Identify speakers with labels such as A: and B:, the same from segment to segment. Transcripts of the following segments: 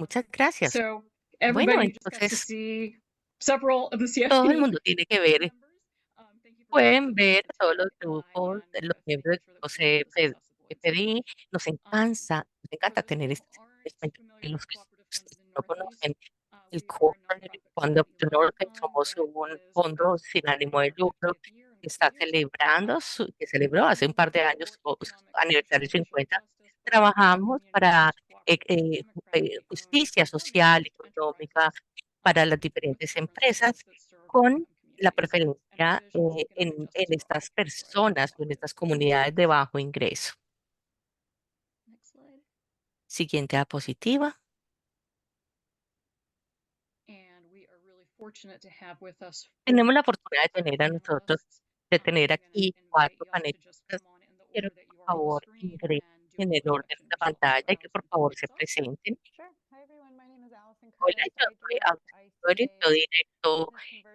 A: Muchas gracias.
B: So
A: Bueno,
B: everybody just got to
A: entonces
B: see several of the
A: todo el
B: CFP
A: mundo tiene que ver,
B: members. Thank you for
A: pueden
B: participating
A: ver
B: in it
A: todos los
B: today
A: grupos,
B: and
A: los
B: fitting
A: miembros
B: make
A: del
B: sure that
A: grupo
B: we can make this success with Lloyd.
A: CFDI.
B: Um,
A: Nos
B: for
A: encanta
B: those of
A: tener
B: you who
A: este
B: aren't
A: segmento.
B: familiar
A: Los
B: with
A: que
B: Cooperative Fund of the
A: ustedes no
B: Northeast,
A: conocen, el
B: we are a
A: Corporate
B: nonprofit
A: Fund of
B: community
A: the
B: learning
A: North,
B: fund
A: somos
B: that
A: un
B: is
A: fondo sin ánimo de
B: in our
A: lucro
B: fifth year in
A: que
B: a couple
A: está
B: years.
A: celebrando que celebró hace un
B: We
A: par de años
B: support
A: su
B: economic, social,
A: aniversario
B: and racial
A: 50.
B: justice by building
A: Trabajamos para
B: community-based, cooperative, democratically-owned
A: justicia social y económica
B: enterprises
A: para las
B: with
A: diferentes
B: preference for
A: empresas
B: those that serve
A: con
B: low-income
A: la
B: communities and our
A: preferencia
B: vision is economic
A: en
B: justice for all
A: estas
B: through thriving
A: personas o en
B: cooperative
A: estas
B: communities.
A: comunidades de bajo ingreso.
B: Next slide.
A: Siguiente diapositiva.
B: And we are really fortunate to have with us
A: Tenemos la
B: four
A: fortuna de tener a nosotros,
B: panelists.
A: de tener
B: I'm going to
A: aquí
B: invite
A: cuatro
B: y'all to just
A: panelistas.
B: come on in the
A: Quiero
B: order
A: que
B: that you
A: por
B: are on the
A: favor
B: screen
A: ingresen
B: and do a
A: en el
B: quick
A: orden de
B: introduction of
A: la
B: yourselves.
A: pantalla
B: So
A: y que por
B: Allison, can you
A: favor
B: kick
A: se
B: us off?
A: presenten.
C: Sure. Hi, everyone. My name is Allison
A: Hola,
C: Kairos.
A: yo
C: I
A: soy
C: direct
A: Flores,
C: ICA Business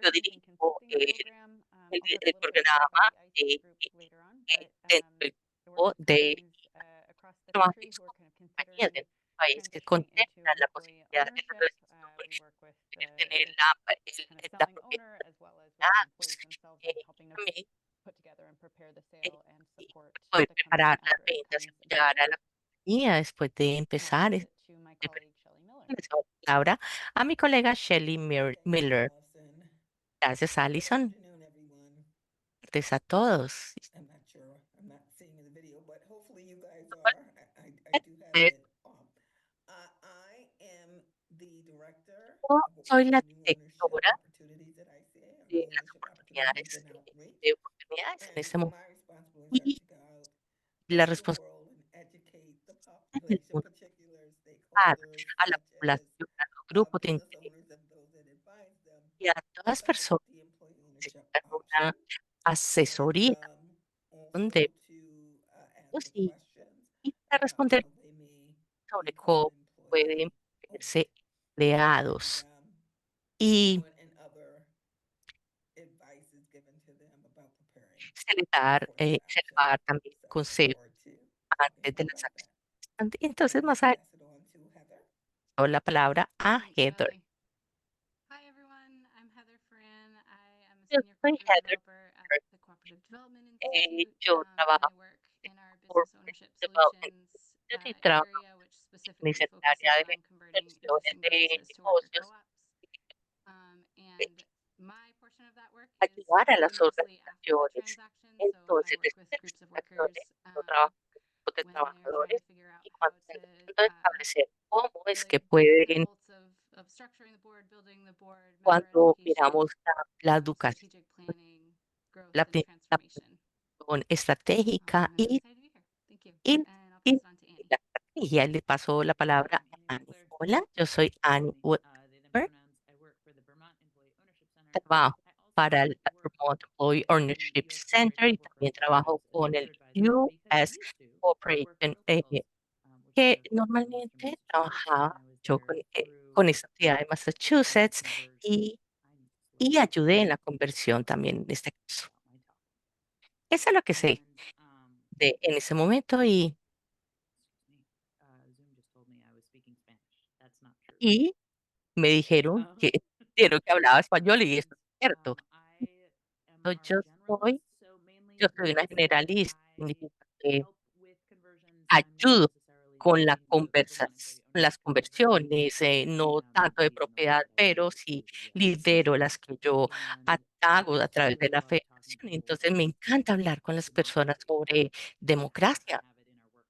A: yo
C: Conversions and
A: dirijo
C: Consulting Program. I'll talk a
A: el
C: little bit more about
A: programa
C: the ICA group later on, but
A: dentro del
C: I work
A: grupo
C: with
A: de
C: companies across the country
A: trabajos
C: who are
A: con
C: kind of
A: compañías
C: considering
A: del país que
C: transitioning into
A: contemplan la
C: employee
A: posibilidad de la
C: ownership. We
A: transición,
C: work with
A: de tener
C: kind of
A: la
C: selling owner
A: propiedad
C: as well as with the
A: dados,
C: employees themselves and helping to
A: también
C: put together and prepare the
A: eh,
C: sale and
A: y
C: support
A: poder
C: the company
A: preparar las
C: after it
A: ventas y
C: becomes
A: apoyar
C: employed.
A: a la compañía después de
C: And I'll
A: empezar.
C: pass it to my colleague, Shelley Miller.
A: Le cedo la palabra a mi colega Shelly
D: Thank you,
A: Miller.
D: Allison.
A: Gracias,
D: Good
A: Alison.
D: afternoon, everyone.
A: Gracias a todos.
D: I'm not sure, I'm not seeing the video, but hopefully you guys are. I do have it on. I am the director
A: Yo
D: of what we're
A: soy la
D: calling New Ownership
A: directora
D: Opportunities at ICA, or
A: de
D: New
A: las
D: Ownership Opportunities
A: oportunidades,
D: and Outreach.
A: de oportunidades en
D: And
A: este momento
D: my responsibilities are
A: y
D: to go out
A: la
D: into the
A: responsabilidad
D: world and educate the
A: del
D: population,
A: mundo
D: particular
A: a
D: stakeholders
A: la
D: such as
A: población, a los grupos de
D: business
A: interés
D: owners and those that advise them
A: y a todas las
D: about
A: personas
D: the employee
A: que
D: ownership
A: necesitan una
D: option, and
A: asesoría de
D: also to answer
A: ellos
D: questions
A: y para
D: about
A: responder
D: how they may
A: sobre
D: become
A: cómo
D: employee
A: pueden
D: owners
A: verse
D: and
A: empleados y
D: and other advice is given to them about preparing for that
A: se les
D: option.
A: va a dar también
D: So I look
A: consejos
D: forward to talking
A: antes de
D: more
A: las
D: about that.
A: acciones.
D: And
A: Entonces,
D: I'm going
A: más
D: to
A: adelante,
D: pass it on to Heather.
A: doy la palabra a
C: Thanks,
A: Heather.
C: Shelley. Hi, everyone. I'm Heather Ferran. I am a
A: Yo
C: senior
A: soy
C: cooperative
A: Heather.
C: developer at the Cooperative Development Institute,
A: Yo
C: and I
A: trabajo
C: work
A: en
C: in our
A: por
C: business ownership
A: development.
C: solutions
A: Yo sí trabajo
C: area, which
A: en
C: specifically
A: ese área
C: focuses
A: de
C: on converting
A: inversiones
C: existing
A: de
C: businesses to work with
A: negocios,
C: co-ops.
A: eh,
C: And my portion of that work is
A: ayudar a las
C: mostly after the
A: organizaciones.
C: transaction. So I
A: Entonces,
C: work with
A: después de
C: groups of
A: las acciones,
C: workers
A: yo trabajo con grupos de
C: when they're trying
A: trabajadores
C: to figure out
A: y
C: how
A: cuando están
C: to
A: tratando de establecer cómo es
C: really
A: que
C: the nuts and
A: pueden,
C: bolts of structuring the board, building the board, member
A: cuando
C: education,
A: miramos la educación,
C: strategic planning, growth,
A: la,
C: and
A: la
C: transformation.
A: estratégica
C: And I'm excited to be here. Thank you.
A: y,
C: And I'll pass
A: y
C: it on to Annie.
A: la estrategia. Le paso la palabra a Annie. Hola, yo soy Annie Woodward. Trabajo para el Vermont Employee Ownership Center y también trabajo con el US Corporation, que normalmente trabajaba yo con esta entidad de Massachusetts y, y ayudé en la conversión también en este caso. Eso es lo que sé en ese momento y me dijeron que, dijeron que hablaba español y eso es cierto. Entonces, yo soy una generalista, significa que ayudo con las conversiones, no tanto de propiedad, pero sí lidero las que yo hago a través de la federación. Entonces me encanta hablar con las personas sobre democracia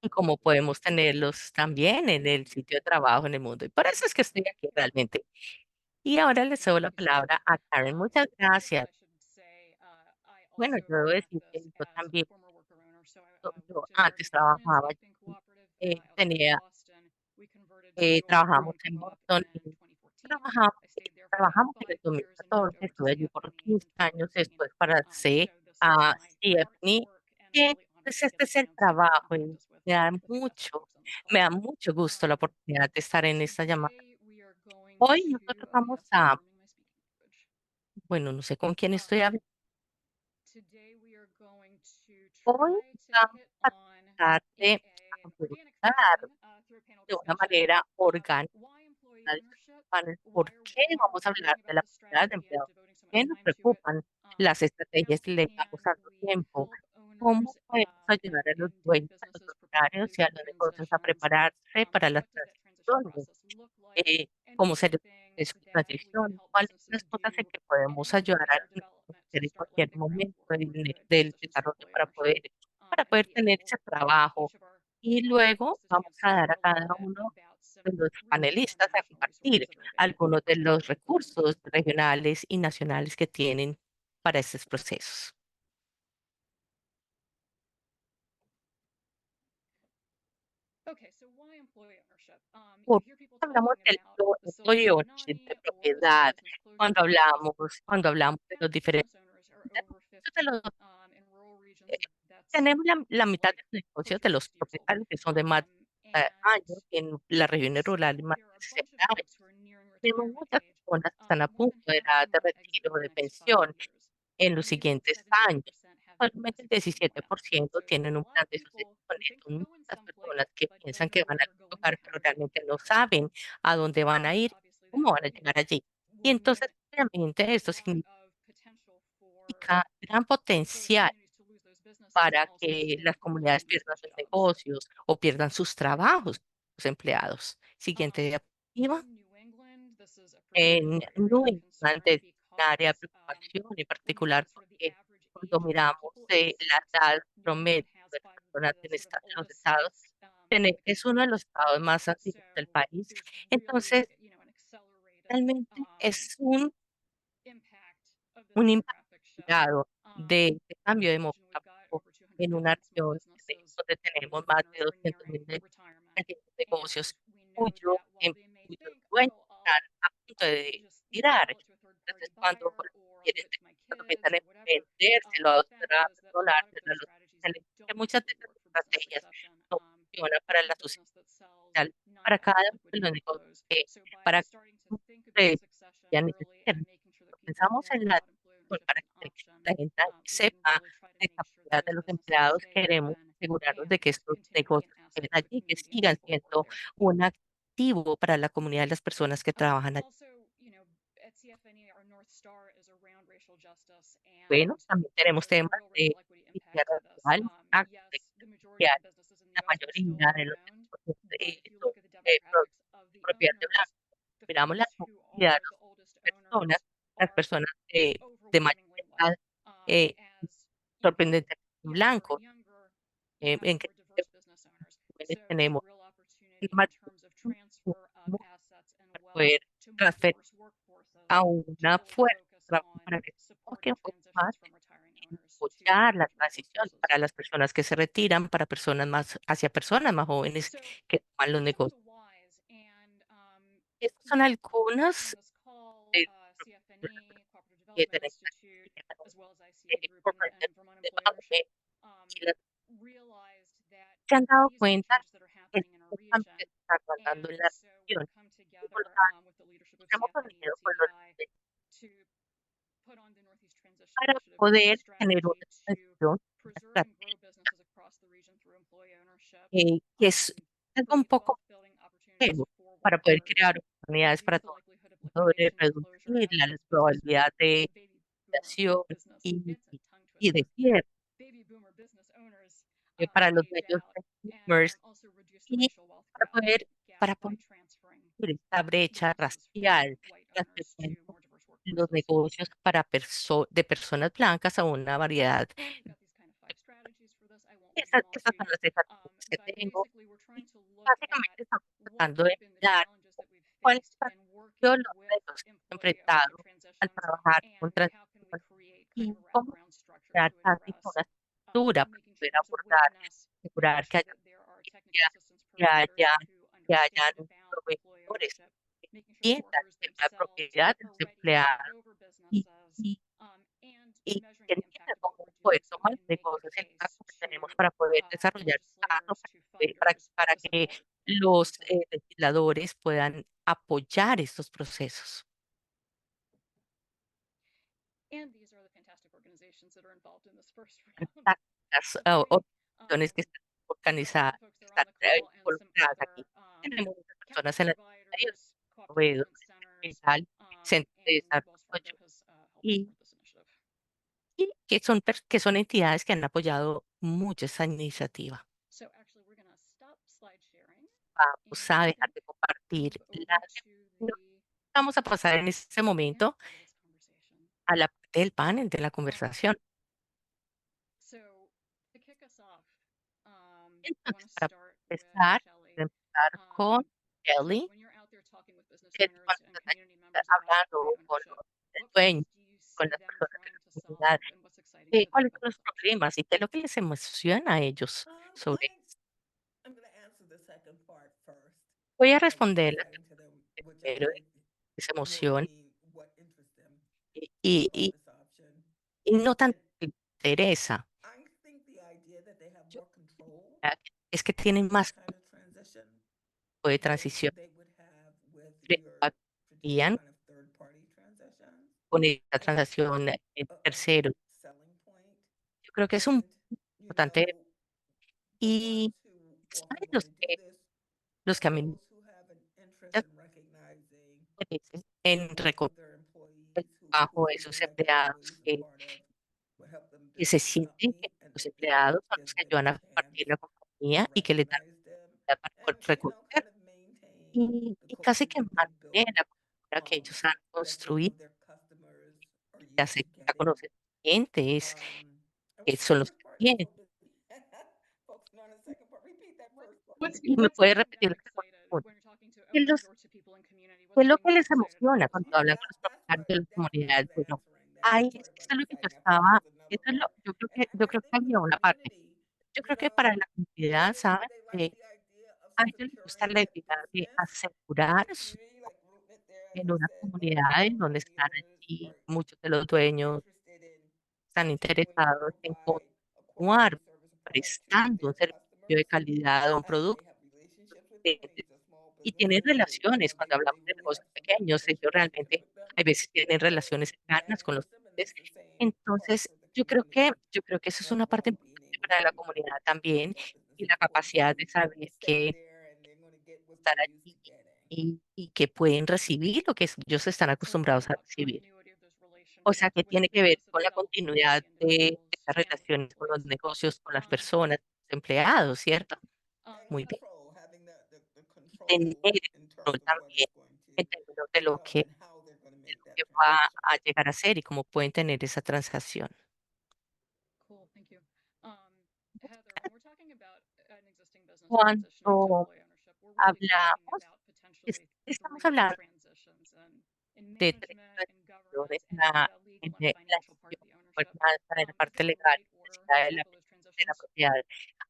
A: y cómo podemos tenerlos también en el sitio de trabajo, en el mundo. Y por eso es que estoy aquí realmente. Y ahora le cedo la
B: Thank you, Shelley.
A: palabra a Karen. Muchas
B: First,
A: gracias.
B: I should say I
A: Bueno,
B: also
A: yo debo
B: came at
A: decir que
B: this
A: yo
B: as a
A: también,
B: former worker owner. So I
A: yo
B: worked in our
A: antes
B: Equestrian
A: trabajaba,
B: Safety and Cooperative outside of
A: tenía
B: Boston. We converted to a
A: trabajamos
B: community
A: en
B: co-op
A: Boston
B: in
A: y
B: 2014. I stayed there for about
A: trabajamos en el
B: 5 years and moved
A: 2014,
B: over to
A: estuve allí por
B: CFNE
A: 15
B: in
A: años
B: 2018.
A: después para
B: So this is my heart's
A: CFNI,
B: work, and I'm
A: que
B: really honored
A: pues
B: to get
A: este
B: a
A: es el
B: chance to
A: trabajo y
B: practice with the best of folks on this
A: me
B: call.
A: da mucho gusto la oportunidad de estar en esta llamada.
B: Today we are going
A: Hoy
B: to,
A: nosotros vamos
B: yes,
A: a,
B: confirming my speaking language.
A: bueno, no sé con quién estoy hablando,
B: Today we are going to
A: hoy
B: try to
A: vamos
B: hit
A: a
B: on
A: tratar
B: in
A: de
B: a organic
A: abordar
B: fashion through a panel
A: de una
B: discussion
A: manera orgánica
B: why ownership,
A: ¿Por
B: why are
A: qué
B: why are we
A: vamos a
B: talking
A: hablar de
B: about
A: la
B: this
A: comunidad de
B: strategy of
A: empleados?
B: devoting so
A: ¿Qué
B: much
A: nos
B: time to it?
A: preocupan las estrategias
B: How
A: que le
B: can
A: damos tanto
B: we
A: tiempo?
B: help owners
A: ¿Cómo podemos ayudar a los
B: and
A: dueños, a los
B: businesses prepare to
A: propietarios
B: do
A: y a
B: their
A: los negocios a
B: transitions?
A: prepararse para las
B: What does that transition
A: transiciones?
B: process look like? And
A: ¿Cómo se
B: anything
A: es su
B: that we can
A: transición?
B: help
A: ¿Cuáles son
B: businesses
A: las cosas en
B: do
A: que
B: at
A: podemos
B: any
A: ayudar
B: point in
A: a
B: their
A: los
B: development
A: hacer
B: to
A: en
B: start
A: cualquier
B: laying the
A: momento
B: groundwork for good
A: del
B: transitions to
A: desarrollo
B: employee
A: para
B: ownership?
A: para
B: And
A: poder
B: we
A: tener
B: will
A: ese
B: have
A: trabajo?
B: each of our
A: Y luego vamos a
B: constituencies
A: dar a
B: share a little
A: cada
B: bit
A: uno
B: about some
A: de los
B: regional and
A: panelistas a
B: national resources
A: compartir
B: that are available.
A: algunos de los recursos regionales y nacionales que tienen para estos procesos.
B: Okay, so why employee ownership?
A: Por
B: You hear people
A: hablamos
B: talking
A: del
B: about the
A: employee
B: Silicon
A: ownership, de
B: Valley or the small
A: propiedad,
B: business closure crisis.
A: cuando hablamos de
B: Half
A: los
B: of
A: diferentes,
B: business owners are over
A: muchos de
B: 50.
A: los
B: In rural regions, that's
A: tenemos la mitad
B: like
A: de los negocios
B: closer
A: de
B: to
A: los
B: 60 years old.
A: propietarios que son de más
B: And
A: años, y en las regiones rurales
B: so
A: más
B: there are
A: de
B: a bunch
A: 60
B: of
A: años.
B: folks who are nearing
A: Tenemos
B: retirement
A: muchas
B: age.
A: personas que están a
B: More
A: punto
B: than
A: de
B: half of them
A: de
B: will exit
A: retiro
B: in
A: o
B: the
A: de
B: next 5
A: pensión
B: years.
A: en los
B: Maybe about
A: siguientes
B: 75%
A: años.
B: have that
A: Actualmente el
B: succession plan.
A: 17%
B: So there's
A: tienen
B: a
A: un
B: lot
A: plan
B: of
A: de sucesión.
B: people who think
A: Son
B: they're going
A: muchas
B: someplace
A: personas que
B: but
A: piensan
B: don't
A: que
B: know
A: van
B: where
A: a
B: they're going or
A: tocar,
B: how
A: pero
B: to get
A: realmente
B: there.
A: no saben a dónde van a ir,
B: Obviously,
A: cómo
B: that
A: van a llegar allí. Y
B: will
A: entonces,
B: mean
A: obviamente,
B: a
A: esto
B: lot of potential for
A: significa gran
B: those
A: potencial
B: communities to lose those businesses and
A: para
B: also to
A: que
B: stay
A: las
B: employed
A: comunidades
B: and
A: pierdan
B: switch
A: sus
B: jobs.
A: negocios o pierdan sus trabajos, sus empleados. Siguiente diapositiva.
B: In New England, this is a
A: En
B: particular area
A: New
B: of
A: England
B: concern
A: es un área de
B: because
A: preocupación, en
B: when you look
A: particular
B: at sort of the
A: porque
B: average
A: cuando
B: age of the
A: miramos
B: people in the
A: de la
B: state,
A: edad
B: New
A: promedio
B: England has
A: de las
B: five
A: personas
B: of the
A: en
B: sort of
A: en los
B: oldest
A: estados,
B: states in the
A: es
B: country.
A: uno de los estados más
B: So
A: antiguos del país.
B: there's really,
A: Entonces,
B: an accelerated
A: realmente es
B: impact of this
A: un
B: demographic shift.
A: impacto de cambio
B: In the region, we've got
A: demográfico
B: over
A: en una
B: 250 small
A: región
B: businesses
A: donde
B: whose
A: tenemos más de
B: owners are
A: 200
B: nearing
A: mil
B: retirement.
A: pequeños
B: And
A: negocios
B: we know
A: cuyos,
B: that while they may
A: cuyos
B: think,
A: dueños
B: oh,
A: están a punto de
B: just,
A: tirar.
B: sell it to a third party
A: Entonces, cuando
B: buyer or I'll give
A: quieren,
B: it to my
A: cuando
B: kids
A: piensan
B: or
A: en
B: whatever,
A: vendérselo a
B: the
A: otra
B: fact is that a
A: persona,
B: lot of
A: dárselo
B: those
A: a los
B: strategies
A: que
B: don't
A: muchas de
B: really
A: estas
B: work for business
A: estrategias
B: succession.
A: no funcionan para
B: Any
A: la
B: business
A: sucesión
B: that sells
A: social
B: not
A: para cada
B: enough
A: uno de
B: equity
A: los
B: will
A: negocios
B: close.
A: que
B: So by
A: para
B: starting to think about succession
A: ya
B: early and
A: necesiten.
B: making sure that people
A: Pensamos
B: know
A: en la
B: about employee
A: pues,
B: ownership
A: para
B: as an
A: que
B: option,
A: la gente
B: we can
A: sepa
B: really try to
A: de
B: make sure that
A: capacidad de
B: those
A: los
B: businesses
A: empleados,
B: stay
A: queremos
B: open
A: asegurarnos de
B: and
A: que estos
B: continue to be an
A: negocios
B: asset
A: queden
B: to the
A: allí, que
B: community and the
A: sigan
B: people who work
A: siendo
B: there.
A: un activo para la comunidad de las personas que trabajan allí.
B: Also, at CFNE, our North Star is around racial justice,
A: Bueno,
B: and
A: también tenemos
B: there's a
A: temas
B: real
A: de
B: racial equity
A: justicia
B: impact to this.
A: racial, actos de
B: Yes, the majority
A: justicia,
B: of the businesses in the
A: la
B: U.S. are still
A: mayoría de los
B: black-owned, but if you
A: son,
B: look at the demographics of the
A: propiedad de
B: owners,
A: blanco.
B: the
A: Miramos la
B: folks who
A: comunidad,
B: are the oldest
A: personas,
B: owners
A: las
B: are
A: personas de mayor
B: overwhelmingly
A: edad,
B: white.
A: eh,
B: As you get
A: sorprendentemente
B: younger
A: blancos,
B: and younger, you have
A: en que
B: more diverse business owners.
A: jóvenes
B: So there's a
A: tenemos
B: real
A: el
B: opportunity in
A: más
B: terms of transfer of assets and
A: para
B: wealth
A: poder
B: to more
A: transferir
B: diverse workforces
A: a
B: to
A: una
B: really
A: fuerza
B: focus on
A: para que se enfoque
B: supporting
A: un poco más
B: transitions from retiring
A: en
B: owners to
A: apoyar la
B: management
A: transición
B: workforces.
A: para las personas que se retiran, para personas más, hacia personas más jóvenes
B: So
A: que toman los
B: let's jump
A: negocios.
B: to whys. And
A: Estas son
B: we on
A: algunas
B: this call,
A: de
B: CFNE, Cooperative
A: que
B: Development
A: tenemos
B: Institute, as well as ICA Group
A: corporate
B: and Vermont Employee Ownership,
A: development, y las
B: realized that
A: se han dado
B: these are the
A: cuenta
B: changes that are
A: que
B: happening in our
A: estos cambios
B: region.
A: que se están dando en
B: And
A: la
B: so we've
A: región,
B: come
A: y por lo
B: together
A: tanto,
B: with the leadership of
A: nos hemos
B: CFNE and
A: unido con los
B: CDI to put on the Northeast Transition
A: para
B: Initiative, which is a
A: poder tener
B: strategy
A: una
B: to
A: transición, una
B: preserve and grow
A: estrategia
B: businesses across the region through employee ownership,
A: que es algo un
B: bring
A: poco
B: wealth building opportunities
A: complejo
B: for
A: para poder
B: workers,
A: crear oportunidades para
B: reduce the
A: todos,
B: likelihood of
A: sobre
B: liquidation and closure
A: reducir
B: of
A: la
B: those businesses.
A: probabilidad de
B: Baby boomer
A: creación
B: business,
A: y,
B: it's a tongue
A: y de
B: twister.
A: cierre
B: Baby boomer business owners
A: para los
B: age
A: dueños
B: out,
A: de
B: and
A: e-commerce
B: also reduce the
A: y
B: racial wealth
A: para
B: gap
A: para
B: by
A: poder
B: transferring
A: cubrir esta brecha
B: businesses from
A: racial,
B: white owners to
A: transfiriendo
B: more diverse
A: los
B: workforces.
A: negocios para de personas blancas a una variedad.
B: We've got these kind of five strategies for this. I won't read them all
A: Esas
B: to
A: son
B: you.
A: las estrategias que
B: But
A: tengo.
B: basically, we're trying to look at
A: Básicamente estamos
B: what
A: tratando de
B: have been the
A: mirar
B: challenges that we've
A: cuáles
B: faced
A: han
B: in
A: sido
B: working
A: los
B: with
A: retos que hemos
B: employee ownership
A: enfrentado al
B: transitions,
A: trabajar con
B: and how can we
A: transición
B: create kind
A: y
B: of a
A: cómo
B: wraparound structure
A: crear
B: to
A: casi
B: address
A: una estructura para
B: making sure
A: poder
B: there's
A: abordar,
B: awareness, making
A: asegurar
B: sure that there are technical
A: que
B: assistance providers who
A: que
B: understand
A: hayan
B: about employee
A: proveedores
B: ownership, making sure that
A: entiendan
B: workers
A: de la
B: themselves
A: propiedad de los
B: are ready to take
A: empleados
B: over
A: y,
B: businesses,
A: y,
B: and
A: y
B: measuring
A: que
B: the
A: entiendan
B: impact of what
A: cómo
B: we're doing
A: poder
B: so we
A: tomar
B: can
A: los
B: make the
A: negocios, el
B: case
A: impacto que
B: to
A: tenemos para poder desarrollar casos,
B: legislators, to funders,
A: para
B: to
A: que
B: support
A: los
B: them.
A: legisladores puedan apoyar estos procesos.
B: And these are the fantastic organizations that are involved in this first round.
A: Las
B: Three.
A: organizaciones que están
B: So some
A: organizadas,
B: of the folks that
A: que
B: are on
A: están
B: the call and some
A: involucradas
B: other
A: aquí. Tenemos muchas personas
B: capital
A: en la secretaría,
B: providers,
A: proveedores
B: fulfillment
A: en
B: centers,
A: general, centros de
B: and Wells Fargo
A: desarrollo,
B: has helped
A: y,
B: support this initiative.
A: y que son entidades que han apoyado mucho esa iniciativa.
B: So actually, we're going to stop slide sharing,
A: Vamos
B: and
A: a
B: we
A: dejar
B: can
A: de compartir
B: move
A: la
B: over to
A: no,
B: the
A: vamos a pasar en este
B: panel
A: momento
B: part of this conversation.
A: a la parte del panel de la
B: Um,
A: conversación.
B: so to kick us off, I want
A: Entonces,
B: to
A: para
B: start with
A: empezar,
B: Shelley.
A: quiero empezar con
B: Shelley,
A: Kelly,
B: when you're out there talking with business
A: que
B: owners
A: cuando
B: and
A: estás
B: community members about equity
A: hablando con
B: ownership,
A: el
B: what
A: dueño,
B: problems do you
A: con
B: see
A: las
B: them
A: personas de
B: trying
A: la
B: to
A: comunidad,
B: solve, and what's exciting to them
A: cuáles
B: about
A: son los
B: this option?
A: problemas y qué es lo que les emociona a ellos sobre eso.
D: I'm going to answer the second part first.
A: Voy a
D: What's
A: responder
D: exciting to them, which I
A: primero
D: think
A: esa
D: more
A: emoción
D: mean what interests them
A: y,
D: about
A: y,
D: this option.
A: y no
D: And
A: tanto que les interesa,
D: I think the idea that they have
A: yo
D: more control
A: creo que es que
D: in
A: tienen
D: this
A: más
D: kind of transition
A: tipo de
D: than
A: transición
D: they would have with
A: que
D: your traditional
A: harían
D: kind of third party transitions.
A: con esta
D: I think
A: transacción en
D: a
A: tercero.
D: big selling point.
A: Yo creo que es un
D: And,
A: importante
D: the
A: y
D: ones who
A: ¿sabes?
D: often want to do this
A: Los
D: are
A: que a mí
D: those who have an interest
A: muchas
D: in recognizing
A: veces en
D: all of
A: reconocer
D: their
A: el
D: employees who
A: trabajo de
D: feel
A: esos
D: like their
A: empleados
D: employees are part of what helped them
A: que
D: build
A: se
D: this
A: sienten
D: company
A: que
D: and
A: los
D: that this
A: empleados son los
D: gives
A: que
D: them a
A: ayudan a
D: chance
A: compartir la
D: to
A: compañía y que les dan
D: recognize them
A: la para
D: and,
A: reconocer
D: kind of maintain the
A: y casi
D: culture
A: que
D: that they
A: mantienen
D: built,
A: la cultura que ellos han
D: that some
A: construido
D: of their customers are
A: y
D: used
A: hace
D: to
A: que la
D: getting.
A: conocen clientes
D: And
A: que
D: what's the
A: son los
D: first
A: que
D: part? I'm
A: tienen.
D: so busy focusing on the second part. Repeat that first part.
A: Y me
B: What's
A: puede
B: getting them
A: repetir la
B: excited
A: pregunta.
B: when you're talking to
A: ¿Qué,
B: owners or to people in community?
A: qué
B: What's
A: es lo
B: getting
A: que
B: them
A: les
B: excited about
A: emociona
B: this
A: cuando
D: Yeah,
A: hablan
B: option?
A: con los
D: that's
A: propietarios de la
D: what I
A: comunidad?
D: was
A: Bueno,
D: answering. That
A: ahí
D: part
A: es
D: of
A: que eso es lo que yo
D: understanding. I thought there
A: estaba,
D: was another
A: eso es lo,
D: part. And
A: yo
D: I
A: creo que
D: think for
A: había
D: the
A: una parte.
D: community,
A: Yo creo que para la comunidad, ¿sabes?
D: they like the idea of
A: A ellos les gusta
D: securing
A: la
D: that
A: idea de
D: business in
A: asegurar
D: the community, like rooting it there, as
A: en
D: I
A: una
D: said, like
A: comunidad
D: all
A: en
D: the
A: donde
D: equity
A: están
D: owners
A: allí
D: are
A: muchos de los dueños,
D: interested in
A: están
D: continuing to
A: interesados en
D: provide a
A: continuar
D: quality service or product to
A: prestando un
D: their
A: servicio de
D: customers.
A: calidad o un
D: They
A: producto.
D: have relationships with them. I
A: eh,
D: mean, it's a small
A: Y
D: business,
A: tienen
D: so
A: relaciones, cuando
D: they
A: hablamos de
D: really have
A: negocios
D: some good
A: pequeños, ellos
D: relationships
A: realmente
D: with them.
A: a veces tienen
D: So
A: relaciones
D: that
A: cercanas con los
D: interests them, and
A: clientes.
D: it's the same part
A: Entonces,
D: for the community
A: yo creo que eso es
D: as
A: una parte
D: well, being
A: importante
D: able
A: para la
D: to
A: comunidad
D: see
A: también
D: that business
A: y
D: is
A: la
D: important to
A: capacidad de saber
D: stay
A: que
D: there and they're going to get what
A: estar
D: they're used
A: allí
D: to getting.
A: y que pueden recibir lo que ellos están
B: So it's really
A: acostumbrados a
B: about
A: recibir.
B: continuity of those
A: O sea,
B: relationships
A: que
B: with
A: tiene
B: the
A: que ver
B: business
A: con la
B: itself, with
A: continuidad
B: the
A: de
B: individuals,
A: esas
B: and with the
A: relaciones con los
B: employees.
A: negocios, con las personas, los empleados, ¿cierto?
D: And
A: Muy bien.
D: control, having the
A: Y tener
D: control
A: el
D: in terms
A: control
D: of what
A: también
D: it's going to
A: en términos
D: become and how they're going to
A: de
D: make
A: lo
D: that
A: que va
D: transition.
A: a llegar a ser y cómo pueden tener esa transacción.
B: Cool, thank you. Heather, when we're talking about an existing business transitioning to
A: Cuando
B: employee ownership, we're really talking
A: hablamos,
B: about potentially
A: estamos
B: three
A: hablando
B: transitions in
A: de tres
B: management, in
A: de
B: governance, and in
A: la,
B: the legal
A: en
B: and
A: la
B: financial part of
A: gestión,
B: the ownership.
A: gobernanza, de la
B: Is
A: parte
B: there a
A: legal,
B: right order
A: necesidad
B: to
A: de
B: tackle those
A: la
B: transitions?
A: propiedad.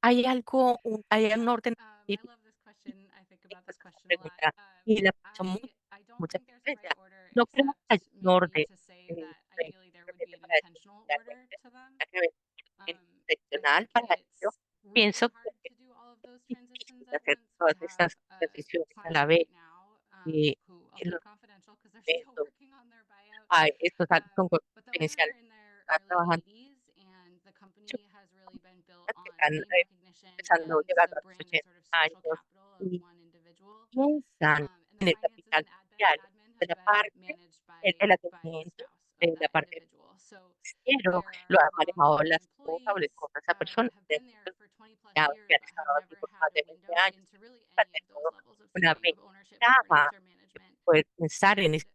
A: ¿Hay algo, hay un orden
C: I
A: específico
C: love this question. I think
A: de
C: about this
A: esa
C: question a lot.
A: pregunta? Y la he hecho
C: I don't
A: muchas
C: think there's a right
A: veces.
C: order,
A: No creo que haya
C: except
A: un
C: maybe
A: orden
C: to say that
A: eh,
C: ideally there would be
A: simplemente
C: an
A: para decir
C: intentional
A: que
C: order to them.
A: tenga que ver con el
C: I
A: intencional
C: think
A: para ello.
C: it's really
A: Pienso que
C: hard to do all of those
A: es
C: transitions
A: difícil
C: at
A: hacer
C: once. We
A: todas
C: have
A: estas
C: a
A: decisiones a la
C: client
A: vez.
C: right now
A: Y
C: who I'll
A: en
C: keep
A: los
C: confidential because they're still
A: momentos,
C: working on their buyout.
A: estos actos son
C: But the owners
A: confidenciales,
C: are in their
A: están
C: early
A: trabajando
C: 80s, and the
A: mucho,
C: company has really been built
A: que
C: on
A: están
C: name recognition
A: empezando a
C: and
A: llegar
C: the
A: a los
C: brand and
A: 80
C: sort of social
A: años
C: capital of
A: y
C: one individual.
A: piensan
C: And the
A: en el
C: finances
A: capital
C: and
A: social
C: admin
A: de
C: have
A: la
C: been
A: parte,
C: managed
A: el
C: by the
A: atendimiento
C: spouse of
A: de la
C: that
A: parte
C: individual. So
A: financiero,
C: there
A: lo
C: are
A: ha manejado
C: long-term
A: la esposa o la
C: employees
A: esposa de esa
C: that
A: persona,
C: have
A: de
C: been there
A: muchos
C: for 20 plus
A: empleados que
C: years
A: han
C: but have
A: estado allí
C: never
A: por más
C: had a
A: de 20
C: window
A: años,
C: into really
A: para
C: any of those
A: tener
C: levels of
A: una
C: thinking of ownership, governance,
A: ventaja
C: or
A: de
C: management.
A: poder pensar en
C: And
A: esa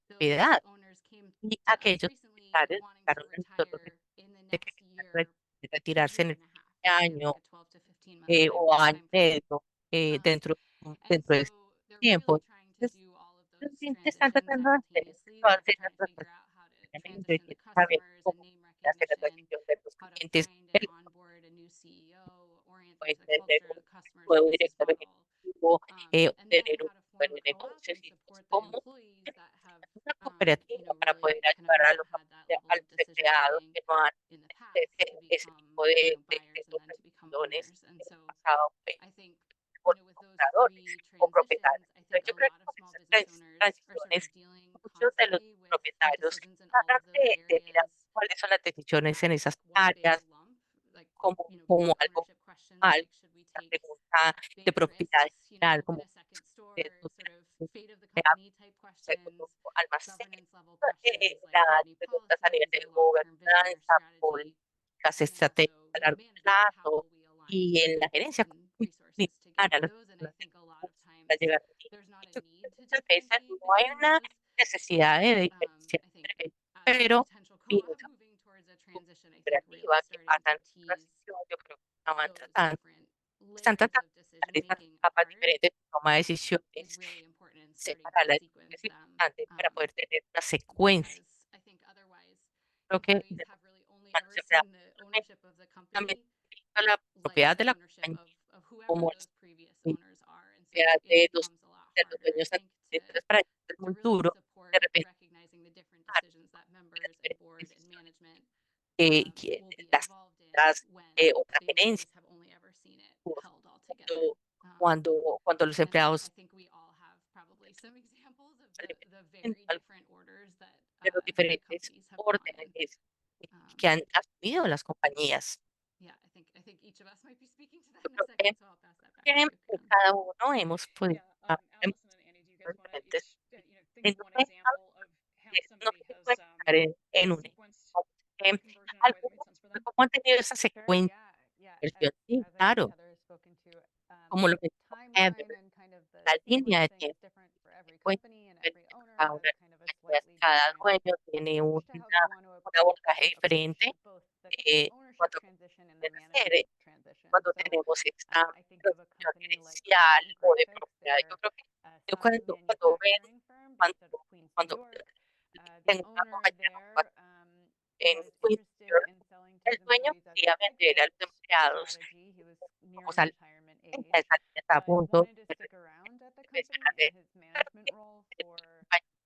C: those
A: propiedad.
C: owners came
A: Y
C: to us
A: aquellos
C: recently
A: militares
C: wanting to
A: llegaron a nosotros
C: retire in the
A: de que
C: next
A: querían
C: year,
A: retirarse en
C: year
A: el
C: and a half,
A: siguiente
C: in
A: año
C: like a 12 to 15 month
A: o año
C: time frame.
A: medio
C: Um,
A: dentro,
C: and
A: dentro de ese
C: so they're
A: tiempo.
C: really trying to
A: Entonces,
C: do all of
A: los
C: those
A: clientes están
C: transitions
A: tratando de hacer
C: simultaneously. They
A: todas
C: have to try
A: esas
C: to figure
A: cosas
C: out how to
A: simultáneamente y
C: transition the
A: quieren saber
C: customers and
A: cómo
C: name
A: hacer la
C: recognition,
A: transición de los
C: how to
A: clientes,
C: find and
A: el
C: onboard a new CEO, orient them
A: puede
C: to the
A: tener
C: culture,
A: un
C: the customer
A: nuevo
C: services
A: director
C: model,
A: ejecutivo,
C: and then
A: tener un
C: how to form
A: número
C: a
A: de
C: co-op
A: negocios
C: and
A: y
C: support the
A: cómo
C: employees that have,
A: una cooperativa para
C: really
A: poder
C: kind of
A: ayudar a
C: not
A: los,
C: had that level
A: a
C: of
A: los
C: decision
A: empleados
C: making
A: que no han
C: in the past
A: ese,
C: to
A: ese
C: become,
A: tipo de
C: buyers and then to become
A: operaciones
C: owners. And
A: en el
C: so
A: pasado
C: I think,
A: por
C: with those
A: compradores
C: three
A: o propietarios.
C: transitions, I think
A: Entonces,
C: a
A: yo creo
C: lot
A: que
C: of
A: con
C: small
A: esas
C: business owners are sort
A: transiciones,
C: of dealing
A: muchos de los
C: constantly with the
A: propietarios
C: decisions in all
A: tratan
C: of those
A: de mirar
C: areas
A: cuáles son las decisiones en
C: as
A: esas
C: one big
A: áreas
C: lump, like,
A: como,
C: big
A: como algo
C: ownership questions
A: mal,
C: like should we
A: la
C: take
A: pregunta de
C: big
A: propiedad
C: risks,
A: general,
C: open
A: como
C: a second store, sort of fate of the company type
A: seguro
C: questions,
A: almacén,
C: governance level questions like
A: las
C: do we need
A: preguntas a nivel
C: policies
A: de
C: or long-term vision or
A: gobernanza,
C: strategy,
A: las
C: and then
A: estrategias
C: also,
A: a largo
C: management, how
A: plazo
C: will we align
A: y en la
C: people
A: gerencia, cómo
C: and
A: comunicar
C: resources to get
A: a
C: to
A: las
C: those. And I
A: personas
C: think a lot of
A: para
C: times
A: llegar allí.
C: there's not
A: Y
C: a
A: creo que
C: need to
A: muchas veces
C: differentiate
A: no hay
C: between
A: una
C: those.
A: necesidad de diferenciar
C: I think as a
A: pero
C: potential
A: y
C: co-op
A: esa
C: moving towards a transition, I think really
A: cooperativa que
C: starting to
A: pasan por
C: tease
A: transición, yo creo que estaban
C: those
A: tratando,
C: different
A: están
C: layers
A: tratando
C: of
A: de
C: decision
A: dar esas
C: making
A: capas
C: apart
A: diferentes de toma de
C: is
A: decisiones
C: really important and starting to
A: separadas.
C: sequence
A: Es
C: them,
A: importante para poder tener una secuencia.
C: because I think otherwise
A: Creo que
C: employees have really only
A: cuando
C: ever
A: se
C: seen the
A: pregunta
C: ownership of the
A: también
C: company
A: la
C: like
A: propiedad
C: the
A: de la
C: ownership
A: compañía
C: of whoever
A: como
C: those previous owners are. And so
A: propiedad
C: it
A: los,
C: becomes a lot
A: de los
C: harder, I
A: dueños
C: think,
A: actuales. Entonces, para ellos es
C: to
A: muy
C: really
A: duro de
C: support
A: repente
C: recognizing the different decisions that members and board and management
A: que
C: will be
A: las,
C: involved in
A: las
C: when
A: otras
C: the
A: gerencias,
C: employees have only ever seen it held all together.
A: cuando, cuando los
C: And I
A: empleados
C: think we all have probably some examples of the
A: en
C: very different orders that
A: de los
C: the
A: diferentes
C: companies have gone in.
A: órdenes que han asumido las compañías.
C: Yeah, I think each of us might be speaking to that in a
A: Creo
C: second, so I'll pass that back to you,
A: que
C: Pam.
A: cada uno hemos podido
B: Yeah,
A: hemos
B: Allison and Annie, do you
A: sido
B: guys want to
A: diferentes.
B: each, think of one
A: Entonces,
B: example of how
A: no
B: somebody
A: se
B: has
A: puede pensar en un
B: sequenced
A: ejemplo.
B: conversion in a way that made
A: Algunos,
B: sense for them?
A: ¿cómo han tenido esa
E: Sure,
A: secuencia
E: yeah.
A: de inversión? Sí,
E: As I think
A: claro,
E: Heather has spoken to,
A: como lo
E: the
A: que
E: timeline and kind of the
A: la línea de
E: sequencing is
A: tiempo,
E: different for every
A: secuencia
E: company, and every
A: diferente
E: owner
A: para
E: has
A: una
E: kind of a
A: compañía.
E: slightly
A: Cada
E: different
A: dueño tiene
E: approach to how they want to
A: un abordaje
E: approach
A: diferente
E: both the ownership
A: cuando
E: transition and the
A: quieren hacer,
E: management transition.
A: cuando
E: So
A: tenemos esta
E: I think of a
A: transición
E: company like
A: gerencial
E: Quantum
A: o de
E: Graphics.
A: propiedad. Yo
E: They're
A: creo que
E: a
A: yo
E: sign
A: cuando ven,
E: manufacturing firm based out of Queens, New
A: cuando
E: York. The
A: tengo una
E: owner
A: compañía
E: there
A: en
E: was
A: Queens, New
E: interested
A: York,
E: in selling to
A: el
E: his
A: dueño
E: employees as an
A: quería vender a
E: exit
A: los empleados
E: strategy. He was
A: como
E: nearing
A: sal
E: retirement
A: esa
E: age,
A: está a
E: but
A: punto
E: wanted to
A: de
E: stick around at the
A: empezar
E: company in
A: de
E: his management role for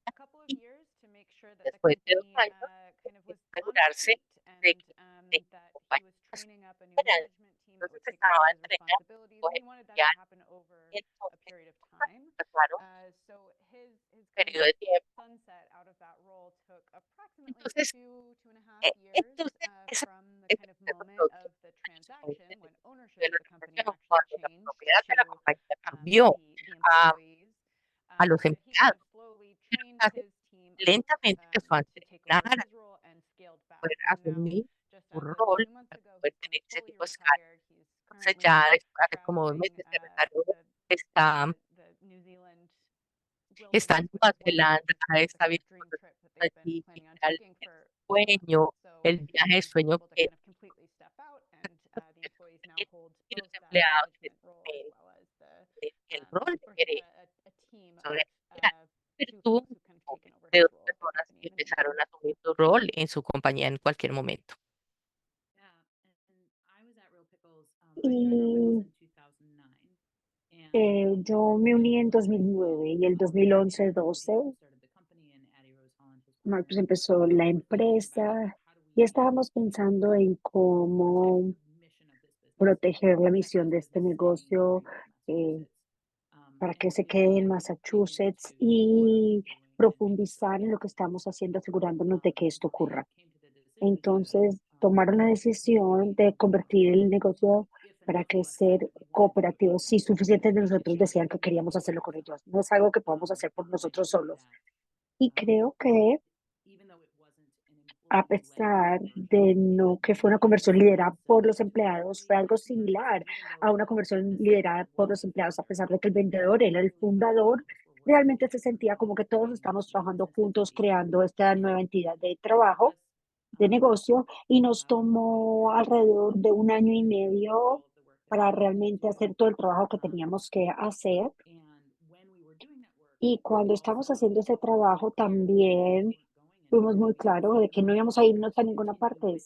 E: a couple of
A: y
E: years to make sure that the
A: después de 2
E: company
A: años
E: kind of was on its
A: asegurarse
E: feet,
A: de
E: and
A: que la
E: that he was
A: compañía
E: training up a new
A: fuera.
E: management team that
A: Entonces
E: would take over
A: estaba
E: his
A: entrenando
E: responsibilities, and
A: a
E: he wanted that to
A: gerenciar,
E: happen over
A: y
E: a
A: entonces
E: period of time.
A: pasaron
E: So his kind
A: periodo
E: of
A: de tiempo.
E: sunset out of that role took approximately
A: Entonces,
E: 2.5 years
A: entonces esa
E: from the
A: ese
E: kind of moment
A: proceso
E: of the transaction when ownership
A: de
E: of
A: la
E: the company
A: transacción
E: actually
A: cuando la
E: changed
A: propiedad de
E: to
A: la compañía cambió
E: the
A: a
E: employees,
A: los
E: that he kind of
A: empleados.
E: slowly
A: Pero
E: trained
A: casi
E: his team up
A: lentamente empezó a
E: to take over
A: entrenar, a
E: his role and scaled back.
A: poder
E: And now,
A: asumir
E: just
A: su
E: as of
A: rol,
E: 2 months
A: para
E: ago,
A: poder
E: he's kind
A: tener
E: of
A: ese
E: fully
A: tipo de escala.
E: retired. He's
A: Entonces
E: currently
A: ya hace como 2
E: traveling
A: meses se retiró,
E: the
A: está,
E: New Zealand
A: está
E: wilderness
A: en
E: with
A: Nueva
E: his wife,
A: Zelanda,
E: which is kind of the
A: está
E: kind of
A: viendo
E: dream trip that they've been
A: allí, y
E: planning on
A: tal,
E: taking
A: el
E: for months.
A: sueño,
E: So
A: el viaje de
E: he's
A: sueño
E: able to
A: que
E: kind of completely step out, and the employees now hold
A: y los
E: both that
A: empleados
E: management role as well as
A: el rol de
E: or he's
A: gerente.
E: a team
A: Sobre
E: of
A: pero
E: 2
A: tuvo
E: folks who've kind of taken over
A: de
E: his
A: 2
E: role at the
A: personas
E: company
A: que
E: in the
A: empezaron
E: meantime.
A: a asumir su rol en su compañía en cualquier momento.
F: Y yo me uní en 2009 y el 2011-12, pues empezó la empresa y estábamos pensando en cómo proteger la misión de este negocio para que se quede en Massachusetts y profundizar en lo que estamos haciendo, asegurándonos de que esto ocurra. Entonces, tomaron la decisión de convertir el negocio para crecer cooperativo. Si suficientes de nosotros decían que queríamos hacerlo con ellos. No es algo que podamos hacer por nosotros solos. Y creo que a pesar de no que fue una conversión liderada por los empleados, fue algo similar a una conversión liderada por los empleados, a pesar de que el vendedor era el fundador, realmente se sentía como que todos estamos trabajando juntos, creando esta nueva entidad de trabajo, de negocio, y nos tomó alrededor de 1 año y medio para realmente hacer todo el trabajo que teníamos que hacer. Y cuando estamos haciendo ese trabajo también fuimos muy claros de que no íbamos a irnos a ninguna parte,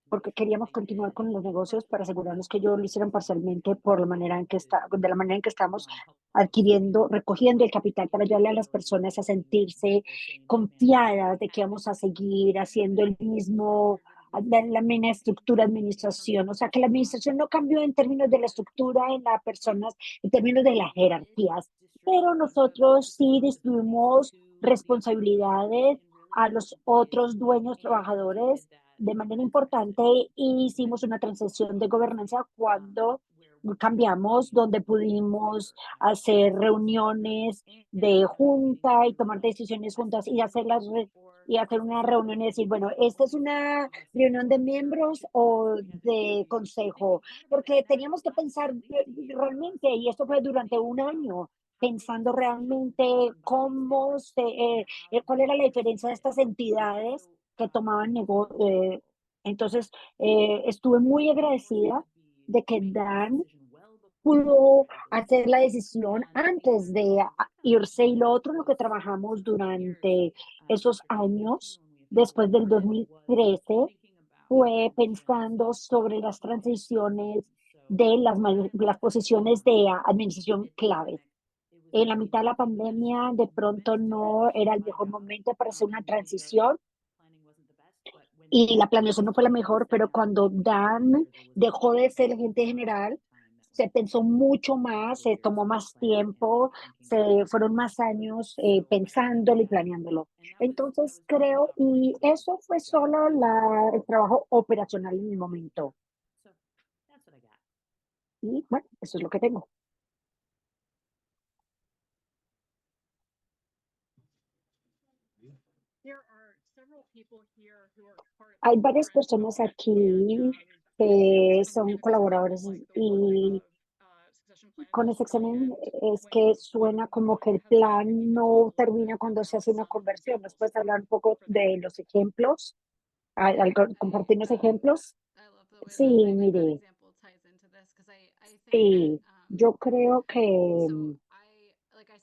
F: porque queríamos continuar con los negocios para asegurarnos que ellos lo hicieran parcialmente por la manera en que de la manera en que estamos adquiriendo, recogiendo el capital para ayudarle a las personas a sentirse confiadas de que vamos a seguir haciendo el mismo, la misma estructura de administración. O sea, que la administración no cambió en términos de la estructura en las personas, en términos de las jerarquías, pero nosotros sí distribuimos responsabilidades a los otros dueños trabajadores de manera importante, y hicimos una transición de gobernanza cuando cambiamos, donde pudimos hacer reuniones de junta y tomar decisiones juntas y y hacer una reunión y decir, bueno, esta es una reunión de miembros o de consejo, porque teníamos que pensar realmente, y esto fue durante un año, pensando realmente cuál era la diferencia de estas entidades que tomaban negocio. Entonces, estuve muy agradecida de que Dan pudo hacer la decisión antes de irse, y lo otro en lo que trabajamos durante esos años, después del 2013, fue pensando sobre las transiciones de las posiciones de administración clave. En la mitad de la pandemia, de pronto no era el mejor momento para hacer una transición y la planeación no fue la mejor, pero cuando Dan dejó de ser el gerente general, se pensó mucho más, se tomó más tiempo, se fueron más años pensándolo y planeándolo. Entonces creo, y eso fue solo el trabajo operacional en el momento. Y bueno, eso es lo que tengo. Hay varias personas aquí que son colaboradores y con ese examen es que suena como que el plan no termina cuando se hace una conversión. ¿Nos puedes hablar un poco de los ejemplos? ¿Compartirnos ejemplos? Sí, mire, sí, yo creo que,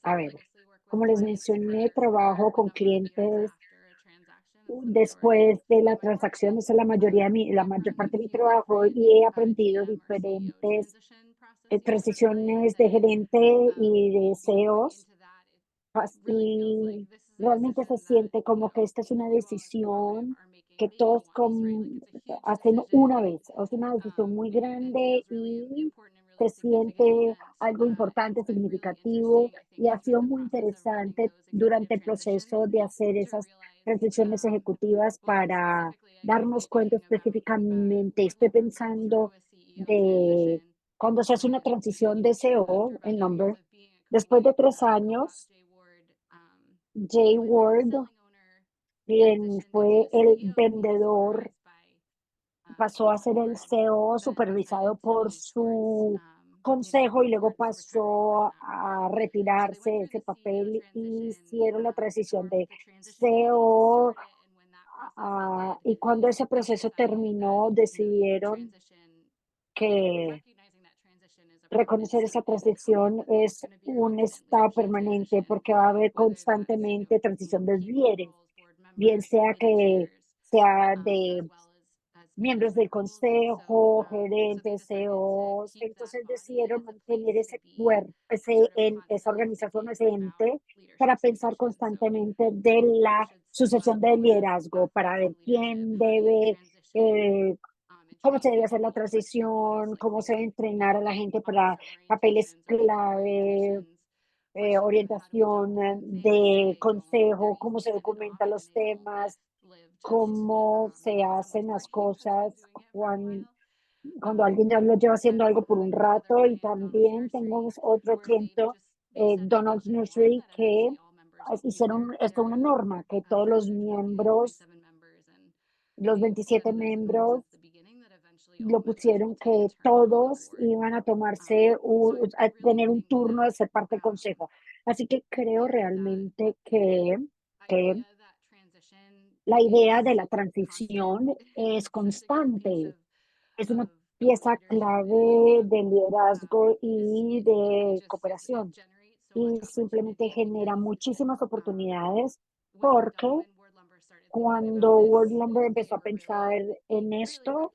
F: a ver, como les mencioné, trabajo con clientes después de la transacción, esa es la mayor parte de mi trabajo y he aprendido diferentes transiciones de gerente y de CEOs y realmente se siente como que esta es una decisión que todos hacen una vez, es una decisión muy grande y se siente algo importante, significativo y ha sido muy interesante durante el proceso de hacer esas transiciones ejecutivas para darnos cuenta específicamente. Estoy pensando de cuando se hace una transición de CEO, el nombre, después de 3 años, Jay Ward, quien fue el vendedor, pasó a ser el CEO supervisado por su consejo y luego pasó a retirarse de ese papel y hicieron la transición de CEO. Y cuando ese proceso terminó, decidieron que reconocer esa transición es un estado permanente porque va a haber constantemente transición de líderes, bien sea que sea de miembros del consejo, gerentes, CEOs. Entonces decidieron mantener ese cuerpo, esa organización, ese ente, para pensar constantemente de la sucesión de liderazgo, para ver quién debe, eh, cómo se debe hacer la transición, cómo se debe entrenar a la gente para papeles clave, orientación de consejo, cómo se documentan los temas, cómo se hacen las cosas cuando alguien ya lo lleva haciendo algo por un rato. Y también tenemos otro cliente, Donald's Nursery, que hicieron esto una norma, que todos los 27 miembros, lo pusieron que todos iban a a tener un turno de ser parte del consejo. Así que creo realmente que la idea de la transición es constante, es una pieza clave de liderazgo y de cooperación y simplemente genera muchísimas oportunidades porque cuando World Lumber empezó a pensar en esto,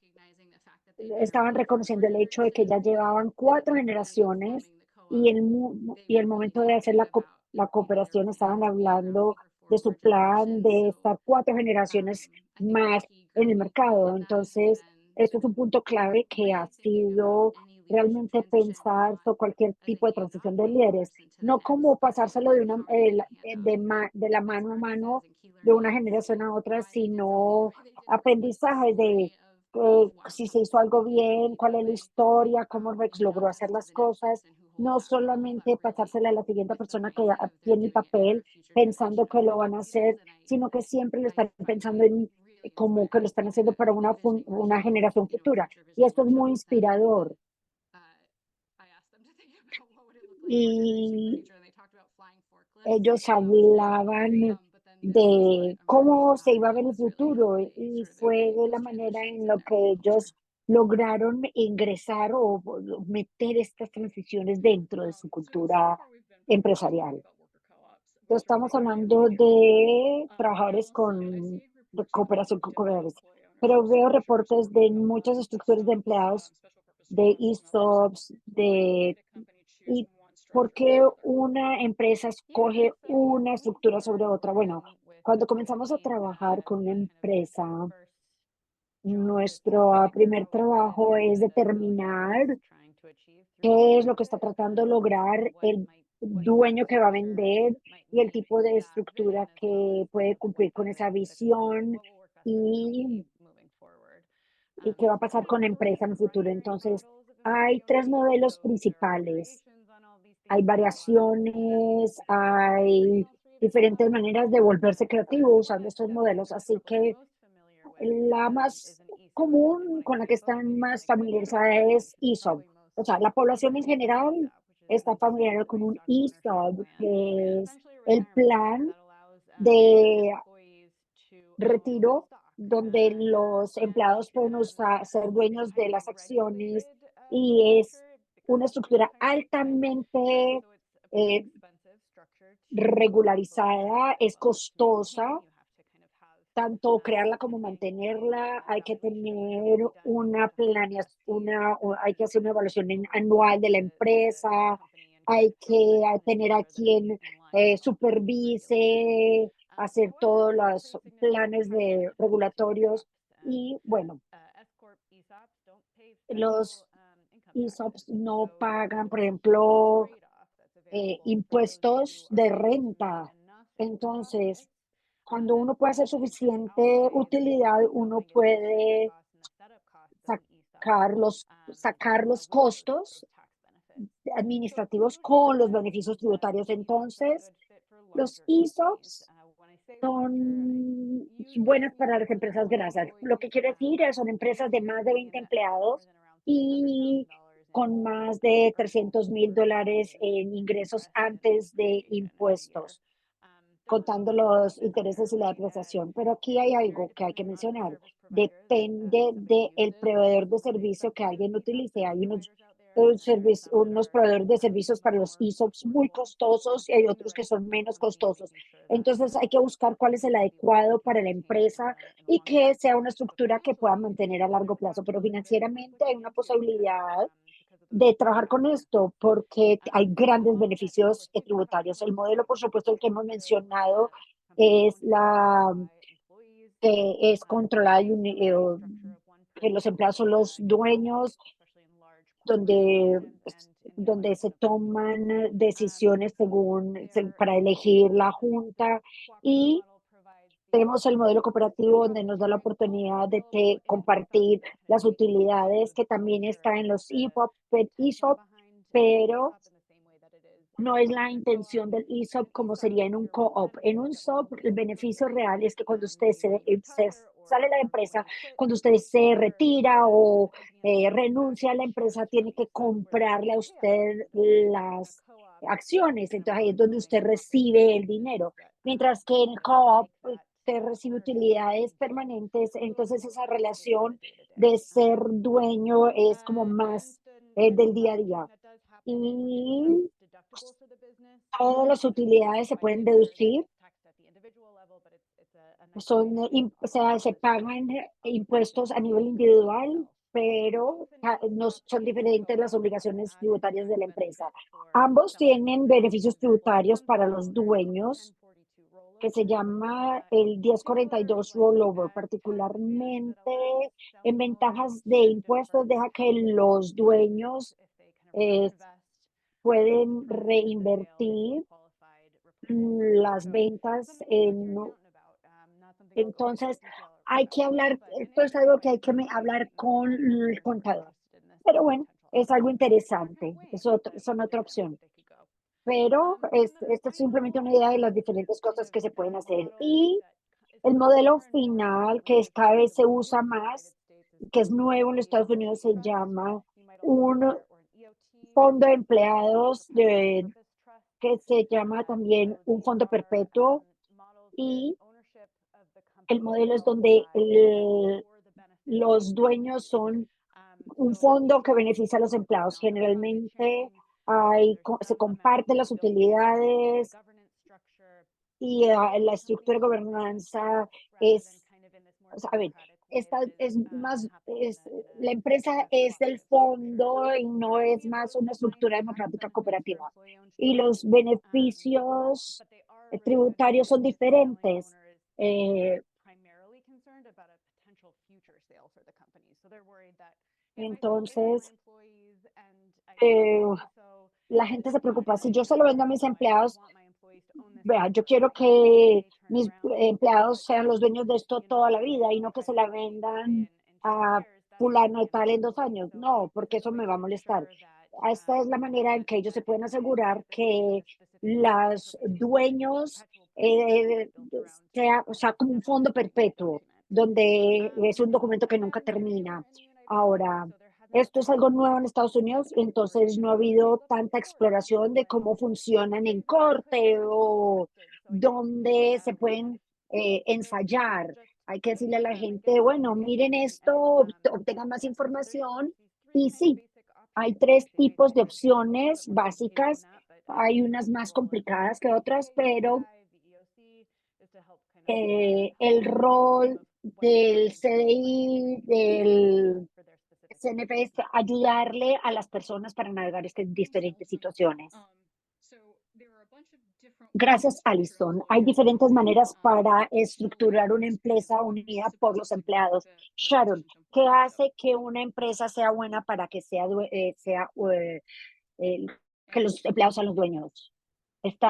F: estaban reconociendo el hecho de que ya llevaban 4 generaciones y el momento de hacer la cooperación estaban hablando de su plan de estar 4 generaciones más en el mercado. Entonces, esto es un punto clave que ha sido realmente pensar sobre cualquier tipo de transición de líderes, no como pasárselo de la mano a mano de una generación a otra, sino aprendizaje de si se hizo algo bien, cuál es la historia, cómo Rex logró hacer las cosas, no solamente pasársela a la siguiente persona que ya tiene el papel pensando que lo van a hacer, sino que siempre lo están pensando en como que lo están haciendo para una generación futura. Y esto es muy inspirador. Y ellos hablaban de cómo se iba a ver el futuro y fue la manera en la que ellos lograron ingresar o meter estas transiciones dentro de su cultura empresarial. Entonces, estamos hablando de trabajadores de cooperación con cooperadores, pero veo reportes de muchas estructuras de empleados, de ESOPs, ¿y por qué una empresa escoge una estructura sobre otra? Bueno, cuando comenzamos a trabajar con una empresa, nuestro primer trabajo es determinar qué es lo que está tratando de lograr el dueño que va a vender y el tipo de estructura que puede cumplir con esa visión y, y qué va a pasar con la empresa en el futuro. Entonces, hay tres modelos principales. Hay variaciones, hay diferentes maneras de volverse creativo usando estos modelos, así que la más común con la que están más familiarizadas es ESOP. O sea, la población en general está familiar con un ESOP, que es el plan de retiro, donde los empleados pueden ser dueños de las acciones y es una estructura altamente eh, regularizada, es costosa, tanto crearla como mantenerla, hay que tener una planeación, hay que hacer una evaluación anual de la empresa, hay que tener a quien supervise, hacer todos los planes de regulatorios y bueno, los ESOPs no pagan, por ejemplo, impuestos de renta. Entonces, cuando uno puede hacer suficiente utilidad, uno puede sacar los costos administrativos con los beneficios tributarios. Entonces, los ESOPs son buenas para las empresas grasas. Lo que quiere decir son empresas de más de 20 empleados y con más de $300,000 en ingresos antes de impuestos, contando los intereses y la depreciación. Pero aquí hay algo que hay que mencionar. Depende del proveedor de servicio que alguien utilice. Hay unos proveedores de servicios para los ESOPs muy costosos y hay otros que son menos costosos. Entonces hay que buscar cuál es el adecuado para la empresa y que sea una estructura que pueda mantener a largo plazo. Pero financieramente hay una posibilidad de trabajar con esto porque hay grandes beneficios tributarios. El modelo, por supuesto, el que hemos mencionado es la que es controlada que los empleados son los dueños, donde, donde se toman decisiones para elegir la junta y tenemos el modelo cooperativo donde nos da la oportunidad de compartir las utilidades que también está en los ESOP, pero no es la intención del ESOP como sería en un co-op. En un SOP, el beneficio real es que cuando usted se sale de la empresa, cuando usted se retira o renuncia a la empresa, tiene que comprarle a usted las acciones. Entonces ahí es donde usted recibe el dinero. Mientras que en el co-op, usted recibe utilidades permanentes. Entonces esa relación de ser dueño es como más del día a día. Y todas las utilidades se pueden deducir, o sea, se pagan impuestos a nivel individual, pero no son diferentes las obligaciones tributarias de la empresa. Ambos tienen beneficios tributarios para los dueños, que se llama el 1042 rollover, particularmente en ventajas de impuestos, deja que los dueños eh, pueden reinvertir las ventas entonces hay que hablar, esto es algo que hay que hablar con el contador. Pero bueno, es algo interesante, son otra opción. Pero esta es simplemente una idea de las diferentes cosas que se pueden hacer. Y el modelo final, que cada vez se usa más, que es nuevo en los Estados Unidos, se llama un fondo de empleados que se llama también un fondo perpetuo, y el modelo es donde los dueños son un fondo que beneficia a los empleados. Generalmente se comparten las utilidades y la estructura de gobernanza es, o sea, a ver, esta es más, la empresa es del fondo y no es más una estructura democrática cooperativa. Y los beneficios tributarios son diferentes. Eh, entonces, eh, la gente se preocupa. Si yo se lo vendo a mis empleados, vea, yo quiero que mis empleados sean los dueños de esto toda la vida y no que se la vendan a fulano de tal en 2 años. No, porque eso me va a molestar. Esta es la manera en que ellos se pueden asegurar que los dueños o sea, como un fondo perpetuo, donde es un documento que nunca termina. Ahora, esto es algo nuevo en Estados Unidos, entonces no ha habido tanta exploración de cómo funcionan en corte o dónde se pueden ensayar. Hay que decirle a la gente, bueno, miren esto, obtengan más información. Y sí, hay 3 tipos de opciones básicas. Hay unas más complicadas que otras, pero el rol del CDI, del CNP, es ayudarle a las personas para navegar diferentes situaciones. Gracias, Alison. Hay diferentes maneras para estructurar una empresa unida por los empleados. Sharon, ¿qué hace que una empresa sea buena para que eh, que los empleados sean los dueños?